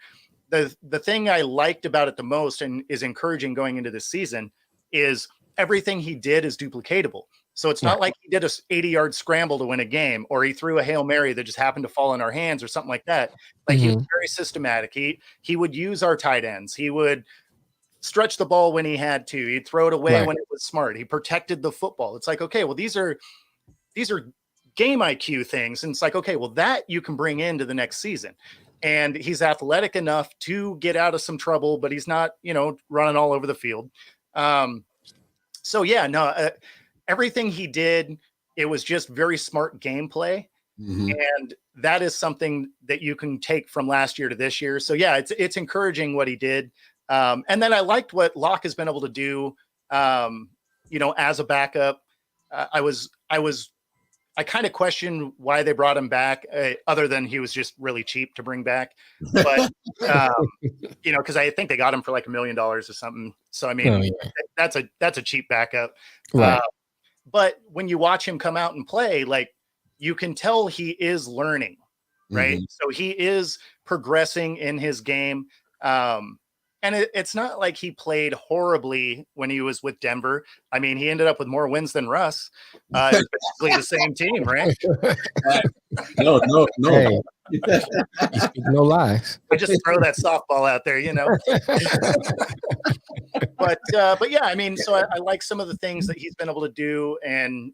the thing I liked about it the most, and is encouraging going into this season, is everything he did is duplicatable. So it's not like he did a 80-yard scramble to win a game, or he threw a Hail Mary that just happened to fall in our hands or something like that. Like he was very systematic. He would use our tight ends. He would stretch the ball when he had to. He'd throw it away when it was smart. He protected the football. It's like, okay, well, these are game IQ things. And it's like, okay, well, that you can bring into the next season. And he's athletic enough to get out of some trouble, but he's not, running all over the field. Everything he did, it was just very smart gameplay. And that is something that you can take from last year to this year. So yeah, it's encouraging what he did. And then I liked what Locke has been able to do, as a backup. I kind of questioned why they brought him back, other than he was just really cheap to bring back. But, because I think they got him for like $1 million or something. So, I mean, that's a cheap backup. Right. But when you watch him come out and play, like you can tell he is learning, right? So he is progressing in his game. And it's not like he played horribly when he was with Denver. I mean, he ended up with more wins than Russ. It's basically the same team, right? No. Hey, you speak no lies. I just throw that softball out there, But yeah, I mean, so I like some of the things that he's been able to do, and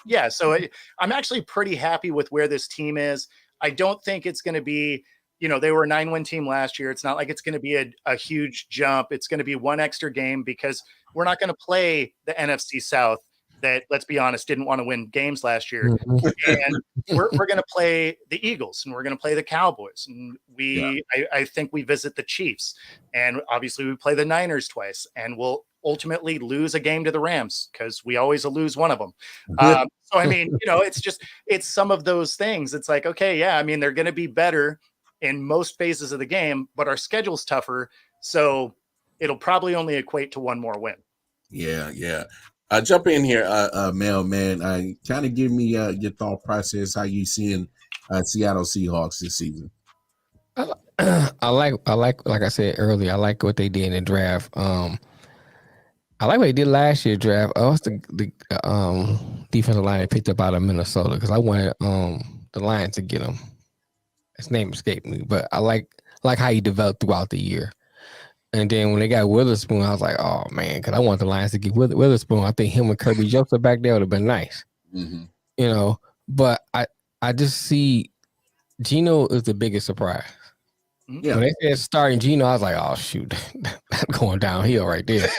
Yeah, so I'm actually pretty happy with where this team is. I don't think it's going to be, they were a 9-win team last year. It's not like it's going to be a huge jump. It's going to be one extra game because we're not going to play the NFC South that, let's be honest, didn't want to win games last year. Mhm. And we're going to play the Eagles and we're going to play the Cowboys. And I think we visit the Chiefs. And obviously we play the Niners twice. And we'll ultimately lose a game to the Rams because we always lose one of them. So, I mean, it's some of those things. It's like, okay, yeah, I mean, they're going to be better in most phases of the game, but our schedule's tougher. So it'll probably only equate to one more win. Yeah. Jump in here, Mel, man. Kind of give me your thought process, how you seeing Seattle Seahawks this season. I like I said earlier, I like what they did in the draft. I like what they did last year draft. I was the defensive line they picked up out of Minnesota because I wanted the Lions to get him. His name escaped me, but I like how he developed throughout the year. And then when they got Witherspoon, I was like, oh man, because I want the Lions to get Witherspoon. I think him and Kirby Joseph back there would have been nice. Mm-hmm. But I just see Geno is the biggest surprise. Yeah. When they said starting Geno, I was like, oh shoot, that's going downhill right there.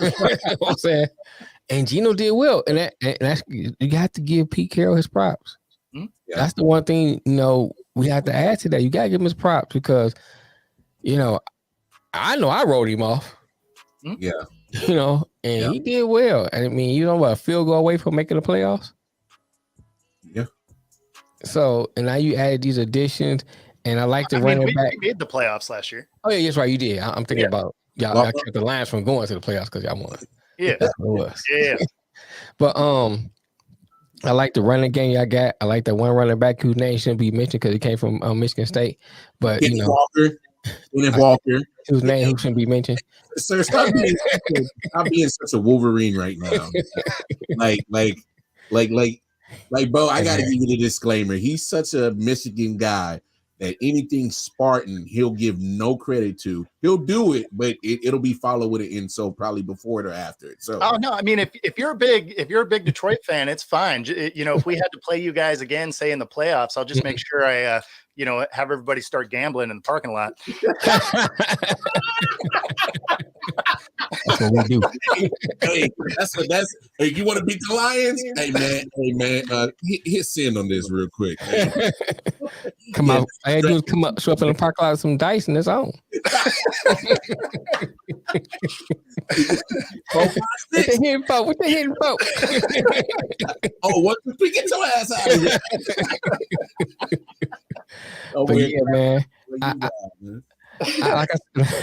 You know what I'm saying? And Geno did well, and that's you got to give Pete Carroll his props. Yeah. That's the one thing we have to add to that. You got to give him his props because I know I wrote him off. Yeah. And he did well. I mean, a field goal away from making the playoffs. Yeah. So, and now you added these additions, and I like to run it back. We made the playoffs last year. Oh, yeah, that's right. You did. I'm thinking about y'all kept the Lions from going to the playoffs because y'all won. Yeah. That's what it was. Yeah. But I like the running game y'all got. I like that one running back whose name shouldn't be mentioned because he came from Michigan State. But, Walker. Whose name who shouldn't be mentioned. Sir, stop being such a Wolverine right now. Like, bro, I gotta give you the disclaimer. He's such a Michigan guy that anything Spartan, he'll give no credit to. He'll do it, but it'll be followed with an insult probably before it or after it. So, oh no, I mean, if you're a big Detroit fan, it's fine. If we had to play you guys again, say in the playoffs, I'll just make sure I have everybody start gambling in the parking lot. That's what we do. Hey, hey, you want to beat the Lions? Hey man, hit send on this real quick. Come out. I had to come up, show up in the parking lot with some dice and it's on. What the hidden folk? Oh, what the get your ass out of here. But yeah, man.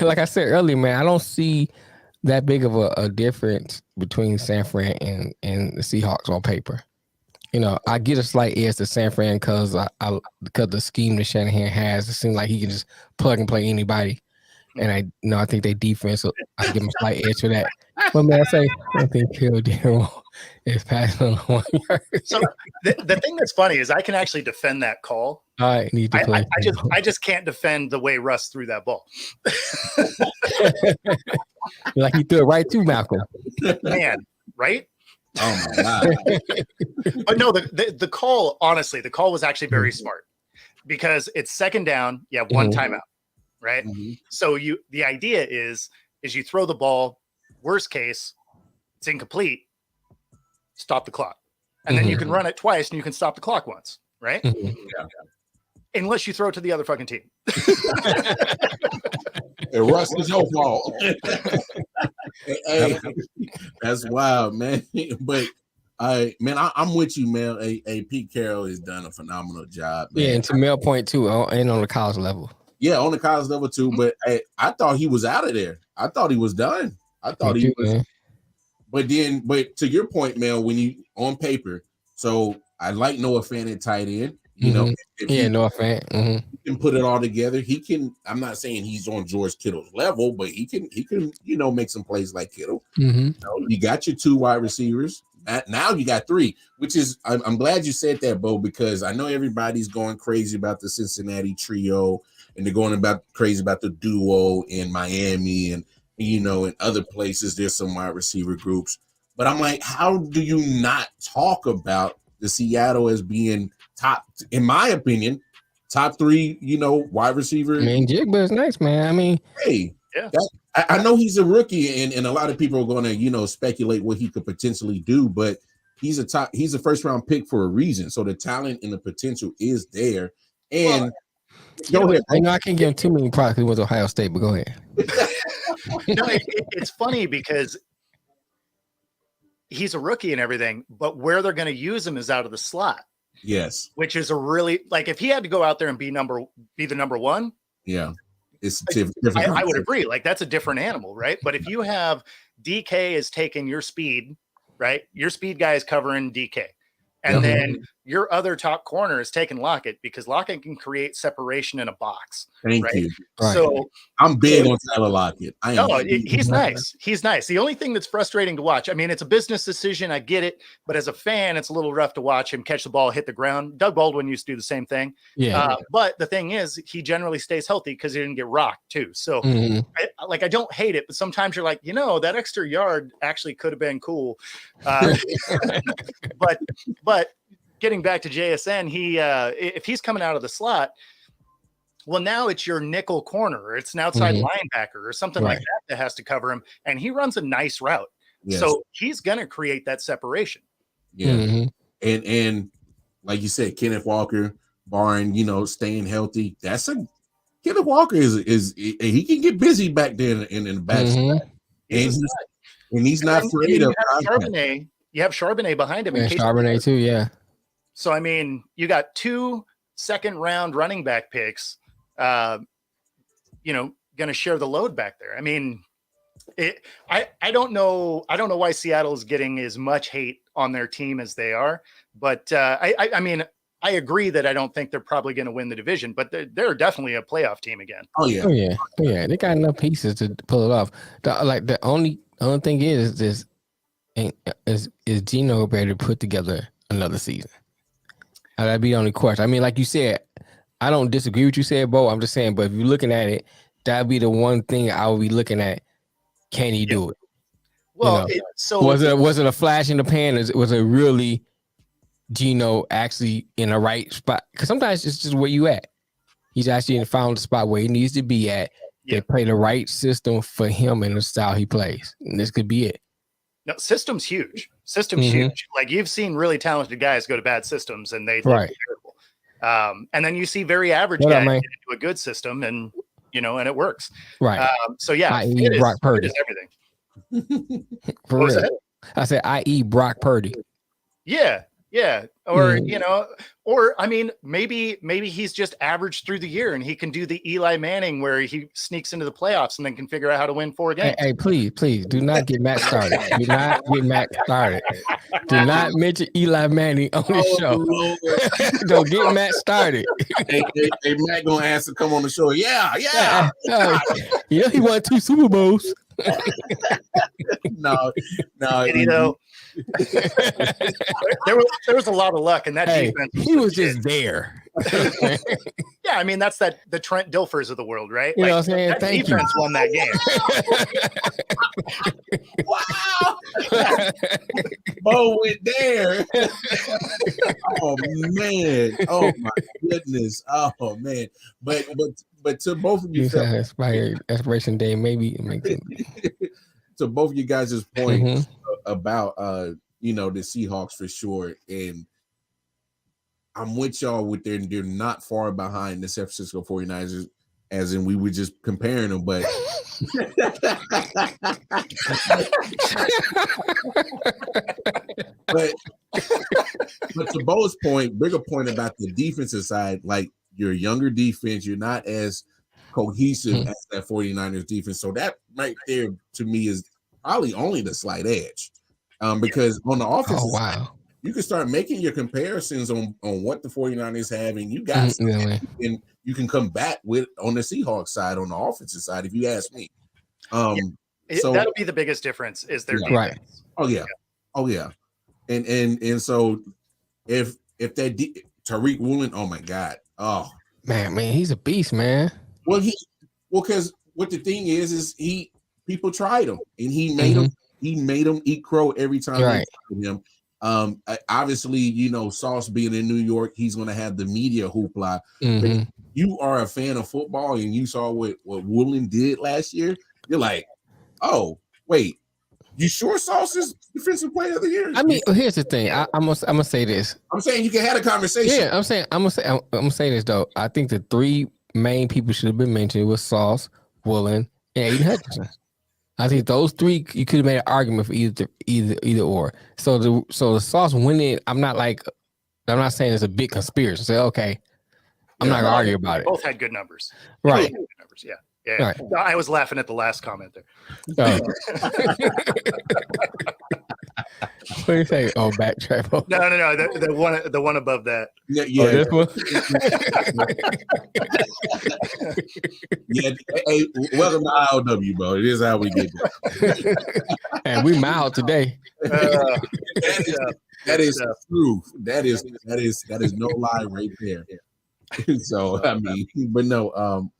Like I said earlier, man, I don't see that big of a difference between San Fran and the Seahawks on paper. I get a slight edge to San Fran because the scheme that Shanahan has, it seems like he can just plug and play anybody. And I think they defense, so I give him a slight edge for that. But man, I think Darryl is passing on 1 yard. So the thing that's funny is I can actually defend that call. I need to play. I just can't defend the way Russ threw that ball. Like he threw it right to Malcolm. Man, right? Oh my God. But no, the call, honestly, the call was actually very smart because it's second down. You have one timeout, right? Mm-hmm. So the idea is you throw the ball, worst case, it's incomplete, stop the clock. And then you can run it twice and you can stop the clock once, right? Yeah. Unless you throw it to the other fucking team. And Russ, is your fault. Hey, that's wild, man. But I'm with you, man. Pete Carroll has done a phenomenal job, man. Yeah, and to Mel point too, and on the college level. Yeah, on the college level too. But I thought he was out of there. I thought he was done. I thought he was. Man. But to your point, Mel, when you on paper, so I like Noah Fant at tight end. Noah Fant. Mm-hmm. He can put it all together. He can. I'm not saying he's on George Kittle's level, but he can. Make some plays like Kittle. Mm-hmm. You got your 2 wide receivers. Now you got 3, which is I'm glad you said that, Bo, because I know everybody's going crazy about the Cincinnati trio, and they're going crazy about the duo in Miami and in other places. There's some wide receiver groups, But I'm like, how do you not talk about the Seattle as being top, in my opinion, top 3, wide receiver? I mean, Jigba is nice, man. I mean, hey, yeah. I know he's a rookie, and a lot of people are going to, speculate what he could potentially do, but he's a first round pick for a reason. So the talent and the potential is there. And go ahead. I know I can't give him too many products. He went to Ohio State, but go ahead. No, it's funny because he's a rookie and everything, but where they're going to use him is out of the slot. Yes. Which is a really, like, if he had to go out there and be the number one. Yeah. It's different. I would agree. Like, that's a different animal, right? But if you have DK is taking your speed, right? Your speed guy is covering DK. And then your other top corner is taking Lockett because Lockett can create separation in a box. Thank you. Right. So I'm big on Tyler Lockett. He's nice. He's nice. The only thing that's frustrating to watch, I mean, it's a business decision. I get it. But as a fan, it's a little rough to watch him catch the ball, hit the ground. Doug Baldwin used to do the same thing. Yeah. But the thing is, he generally stays healthy because he didn't get rocked too. So I don't hate it, but sometimes you're like, that extra yard actually could have been cool. But getting back to JSN, if he's coming out of the slot, well, now it's your nickel corner, or it's an outside linebacker or something like that has to cover him, and he runs a nice route. Yes. So he's going to create that separation. Yeah, and like you said, Kenneth Walker, barring staying healthy, Kenneth Walker is he can get busy back there in the back, and he's not afraid of Charbonnet. You have Charbonnet behind him. And Charbonnet too, yeah. So, I mean, you got 2 second-round running back picks, going to share the load back there. I mean, I don't know why Seattle is getting as much hate on their team as they are, but I mean, I agree that I don't think they're probably going to win the division, but they're definitely a playoff team again. Oh yeah. They got enough pieces to pull it off. The only thing is Geno ready to put together another season? That'd be the only question. I mean, like you said, I don't disagree with you said, Bo. I'm just saying, but if you're looking at it, that'd be the one thing I would be looking at. Can he do it? Well, was it a flash in the pan? Was it really Geno actually in the right spot? Because sometimes it's just where you at. He's actually found the spot where he needs to be at. They play the right system for him and the style he plays, and this could be it. No, system's huge. Huge. Like, you've seen really talented guys go to bad systems and they look terrible. And then you see very average guys get into a good system and and it works. Right. So yeah, I.e. Brock Purdy. It is everything. For real. I said i.e. Brock Purdy. Yeah. Or or I mean, maybe he's just average through the year and he can do the Eli Manning where he sneaks into the playoffs and then can figure out how to win 4 games. Hey, please do not get Matt started. Do not get Matt started. Do not mention Eli Manning on the show. Don't get Matt started. Hey, Matt gonna ask to come on the show. Yeah. He won 2 Super Bowls. No. there was a lot of luck in that defense. He was just there. Yeah, I mean, that's the Trent Dilfers of the world, right? You know what I'm saying? That defense won that game. Wow. Bo went there. Oh man. Oh my goodness. Oh man. But to both of you, Expiration Day, maybe it makes it. To both of you guys' points about the Seahawks for sure, and I'm with y'all with they're not far behind the San Francisco 49ers, as in we were just comparing them, but but to Bo's point, bigger point about the defensive side, like your younger defense, you're not as cohesive as that 49ers defense. So that right there to me is probably only the slight edge. Because on the offensive side, you can start making your comparisons on what the 49ers have, and you guys and you can come back with on the Seahawks side on the offensive side, if you ask me. So that'll be the biggest difference is their defense. Right. Oh yeah. And so if that Tariq Woolen, oh my God. Oh man, he's a beast, man. Well, because what the thing is people tried him and he made him he made them eat crow every time they Right. played him. Obviously, you know, Sauce being in New York, he's going to have the media hoopla. But if you are a fan of football and you saw what Woolen did last year, you're like, oh, wait, you sure Sauce is defensive player of the year? I mean, here's the thing. I'm gonna say this. I'm saying you can have a conversation. Yeah, I'm gonna say this though. I think the three main people should have been mentioned was Sauce, Woolen, and Aiden Hutchinson. I think those three you could have made an argument for either or. So the Sauce winning, I'm not saying it's a big conspiracy. Say, okay, I'm not gonna argue about it. Both had good numbers. Right. Good numbers. Yeah. Right. No, I was laughing at the last comment there. Oh. What do you say? Oh, backtrack. No. The one above that. Yeah. Oh, this one? Yeah. Hey, welcome to I.O.W, bro. It is how we get there. And we mild today. That is true. That is no lie right there. So I mean, but no,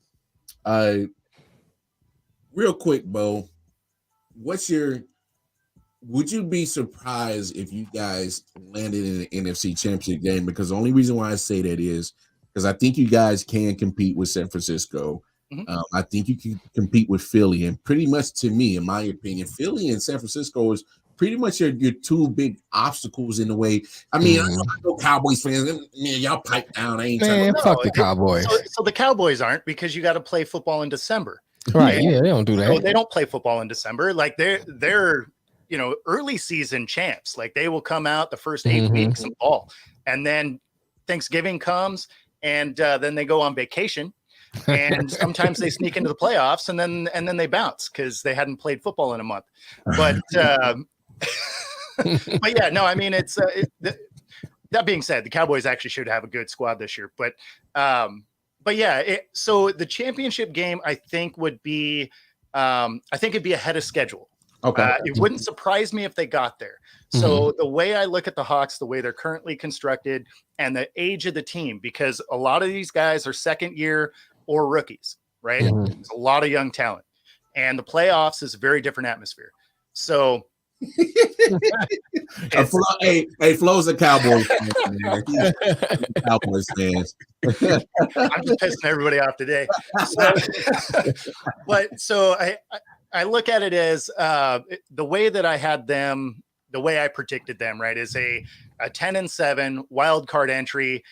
real quick, Bo, would you be surprised if you guys landed in an NFC championship game? Because the only reason why I say that is because I think you guys can compete with San Francisco. I think you can compete with Philly, and pretty much to me, in my opinion, Philly and San Francisco is pretty much your two big obstacles in the way. I mean, I know Cowboys fans, man, y'all pipe down. I ain't fuck the Cowboys. So the Cowboys aren't, because you got to play football in December. Right. Yeah, they don't do that. So they don't play football in December. Like they're early season champs. Like they will come out the first 8 weeks and ball, and then Thanksgiving comes, and then they go on vacation, and sometimes they sneak into the playoffs, and then they bounce because they hadn't played football in a month. But but yeah, no, I mean that being said, the Cowboys actually should have a good squad this year. But yeah, so the championship game I think would be it'd be ahead of schedule. Okay. It wouldn't surprise me if they got there. So the way I look at the Hawks, the way they're currently constructed, and the age of the team, because a lot of these guys are second year or rookies, right? There's a lot of young talent, and the playoffs is a very different atmosphere. So Flo's a Cowboys fan, man. Cowboys fans. I'm just pissing everybody off today. So I look at it as the way that I had them, the way I predicted them, right, is a 10-7 wild card entry,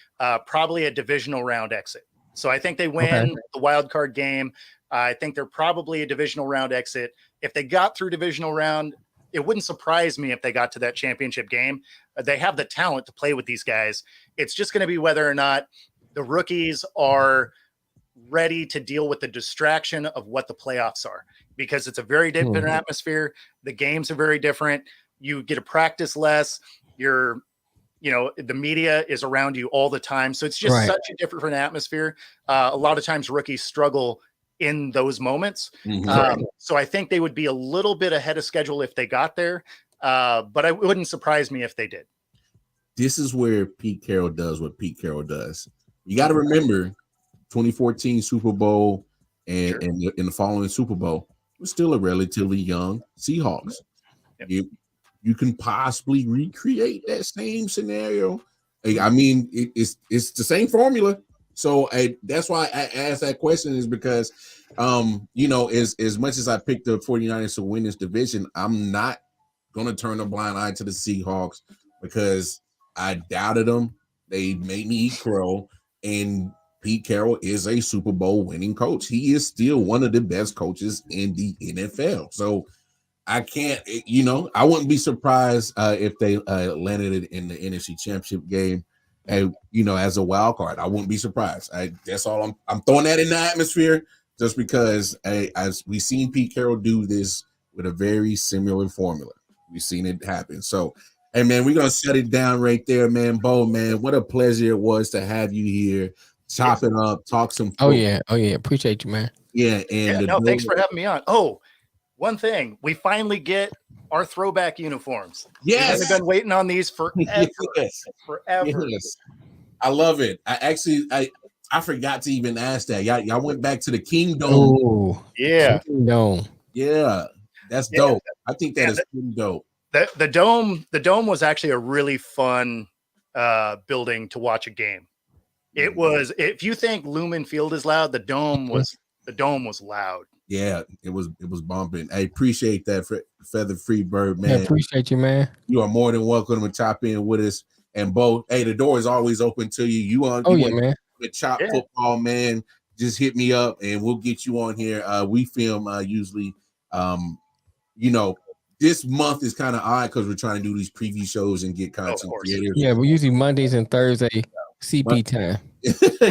probably a divisional round exit. So I think they win the wild card game. I think they're probably a divisional round exit. If they got through divisional round, it wouldn't surprise me if they got to that championship game. They have the talent to play with these guys. It's just going to be whether or not the rookies are ready to deal with the distraction of what the playoffs are, because it's a very different atmosphere. The games are very different. You get to practice less. The media is around you all the time. So it's just such a different atmosphere. A lot of times rookies struggle in those moments. So I think they would be a little bit ahead of schedule if they got there. But it wouldn't surprise me if they did. This is where Pete Carroll does what Pete Carroll does. You got to remember 2014 Super Bowl and in the following Super Bowl was still a relatively young Seahawks. You can possibly recreate that same scenario. I mean, it's the same formula. So that's why I asked that question, is because, as much as I picked the 49ers to win this division, I'm not going to turn a blind eye to the Seahawks because I doubted them. They made me eat crow, and Pete Carroll is a Super Bowl winning coach. He is still one of the best coaches in the NFL. So I can't, I wouldn't be surprised if they landed it in the NFC Championship game. As a wild card, I wouldn't be surprised. That's all I'm throwing that in the atmosphere, just because as we've seen Pete Carroll do this with a very similar formula. We've seen it happen. So, hey man, we're gonna shut it down right there, man. Bo, man, what a pleasure it was to have you here, chop it up, talk some football. Oh yeah, appreciate you, man. Yeah, and thanks for having me on. Oh, one thing, we finally get our throwback uniforms. Yes, we've been waiting on these forever. Forever. Yes. I love it. I forgot to even ask that. Y'all went back to the King Dome. Oh, yeah. King Dome. Yeah, that's dope. I think that is pretty dope. The dome was actually a really fun building to watch a game. It was, if you think Lumen Field is loud, the dome was loud. Yeah, it was bumping. I appreciate that, Feather Free Bird, man. Yeah, appreciate you, man. You are more than welcome to chop in with us. And Bo, hey, the door is always open to you. You want man. The Chop Football, man, just hit me up and we'll get you on here. We film usually, this month is kind of odd because we're trying to do these preview shows and get content creators. Yeah, we're usually Mondays and Thursday CP time.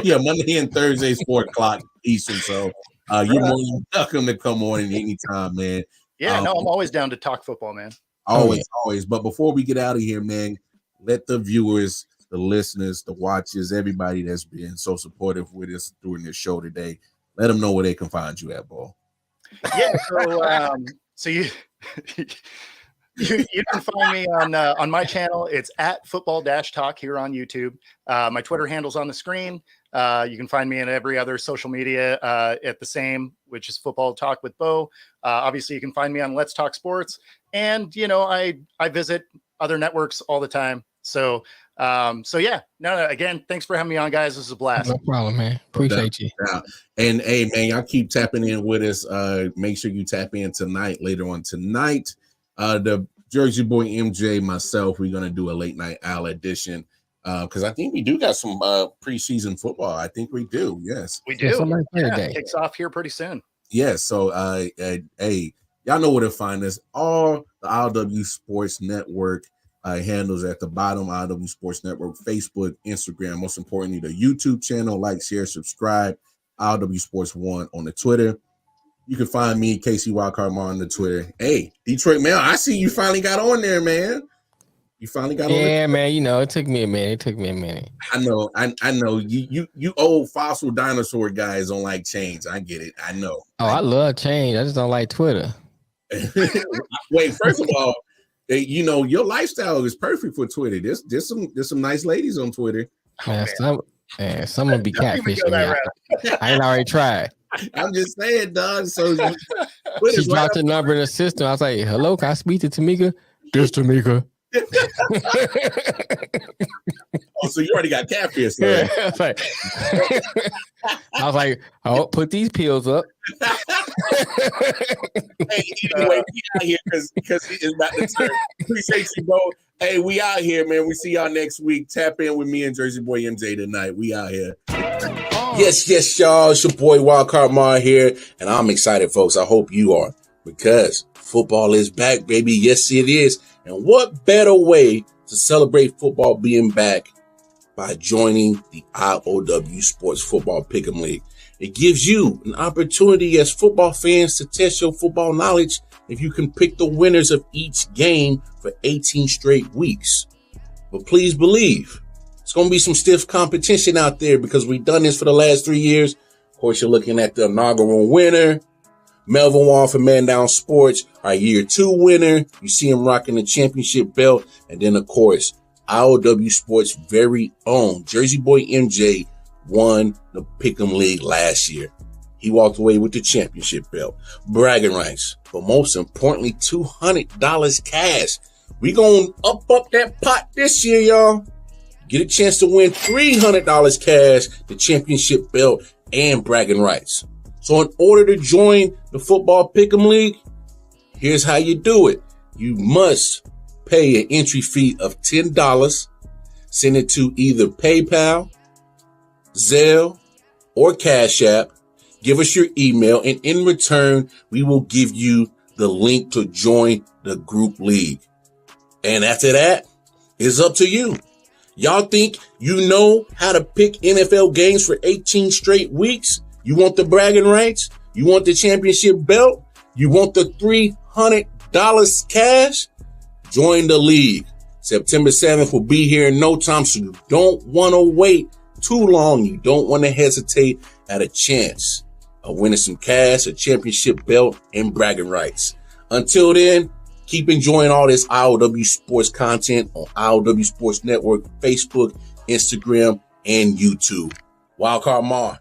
Yeah, Monday and Thursdays 4:00 Eastern. So you're more than welcome to come on anytime, man. Yeah, I'm always down to talk football, man. Always. But before we get out of here, man, let the viewers, the listeners, the watchers, everybody that's been so supportive with us during this show today, let them know where they can find you at, Bo. Yeah, so you can find me on my channel. It's at football-talk here on YouTube. My Twitter handle's on the screen. You can find me in every other social media at the same, which is Football Talk with Bo. Obviously, you can find me on Let's Talk Sports. And, I visit other networks all the time. So yeah. No, again, thanks for having me on, guys. This is a blast. No problem, man. Appreciate you. Yeah. And hey, man, y'all keep tapping in with us. Make sure you tap in later on tonight. The Jersey Boy MJ, myself, we're gonna do a late night owl edition. Because I think we do got some preseason football. I think we do. Yes, we do. It kicks off here pretty soon. Yes. So, hey, y'all know where to find us. All the I.O.W. Sports Network handles at the bottom. I.O.W. Sports Network, Facebook, Instagram. Most importantly, the YouTube channel. Like, share, subscribe. I.O.W. Sports 1 on the Twitter. You can find me, Casey Wildcard on the Twitter. Hey, Detroit Mail, I see you finally got on there, man. You finally got on there. Yeah, man. It took me a minute. I know. You old fossil dinosaur guys don't like change. I get it. I know. Oh, I love change. I just don't like Twitter. Wait, first of all, your lifestyle is perfect for Twitter. There's some nice ladies on Twitter. Man, someone be catfishing me. I ain't already tried. I'm just saying, dog. So she dropped the number in the system. I was like, "Hello, can I speak to Tamika?" This Tamika. Oh, so you already got catfish. Yeah, I was like, "Oh, put these pills up." Hey, anyway, we out here because it's about the turn. Appreciate you, bro. Hey, we out here, man. We see y'all next week. Tap in with me and Jersey Boy MJ tonight. We out here. Yes, y'all. It's your boy Wildcard Mar here, and I'm excited, folks. I hope you are, because football is back, baby. Yes, it is. And what better way to celebrate football being back by joining the I.O.W. Sports Football Pick'em League? It gives you an opportunity as football fans to test your football knowledge if you can pick the winners of each game for 18 straight weeks. But please believe, it's going to be some stiff competition out there because we've done this for the last 3 years. Of course, you're looking at the inaugural winner, Melvin Wall from Man Down Sports, our year 2 winner. You see him rocking the championship belt. And then, of course, I.O.W. Sports' very own Jersey Boy MJ won the Pick'em League last year. He walked away with the championship belt, bragging rights, but most importantly, $200 cash. We gonna up that pot this year, y'all. Get a chance to win $300 cash, the championship belt, and bragging rights. So in order to join the Football Pick'em League, here's how you do it. You must pay an entry fee of $10. Send it to either PayPal, Zelle, or Cash App. Give us your email, and in return, we will give you the link to join the group league. And after that, it's up to you. Y'all think you know how to pick NFL games for 18 straight weeks? You want the bragging rights? You want the championship belt? You want the $300 cash? Join the league. September 7th will be here in no time, so you don't want to wait too long. You don't want to hesitate at a chance of winning some cash, a championship belt, and bragging rights. Until then, keep enjoying all this I.O.W. Sports content on I.O.W. Sports Network, Facebook, Instagram, and YouTube. Wildcard Mar.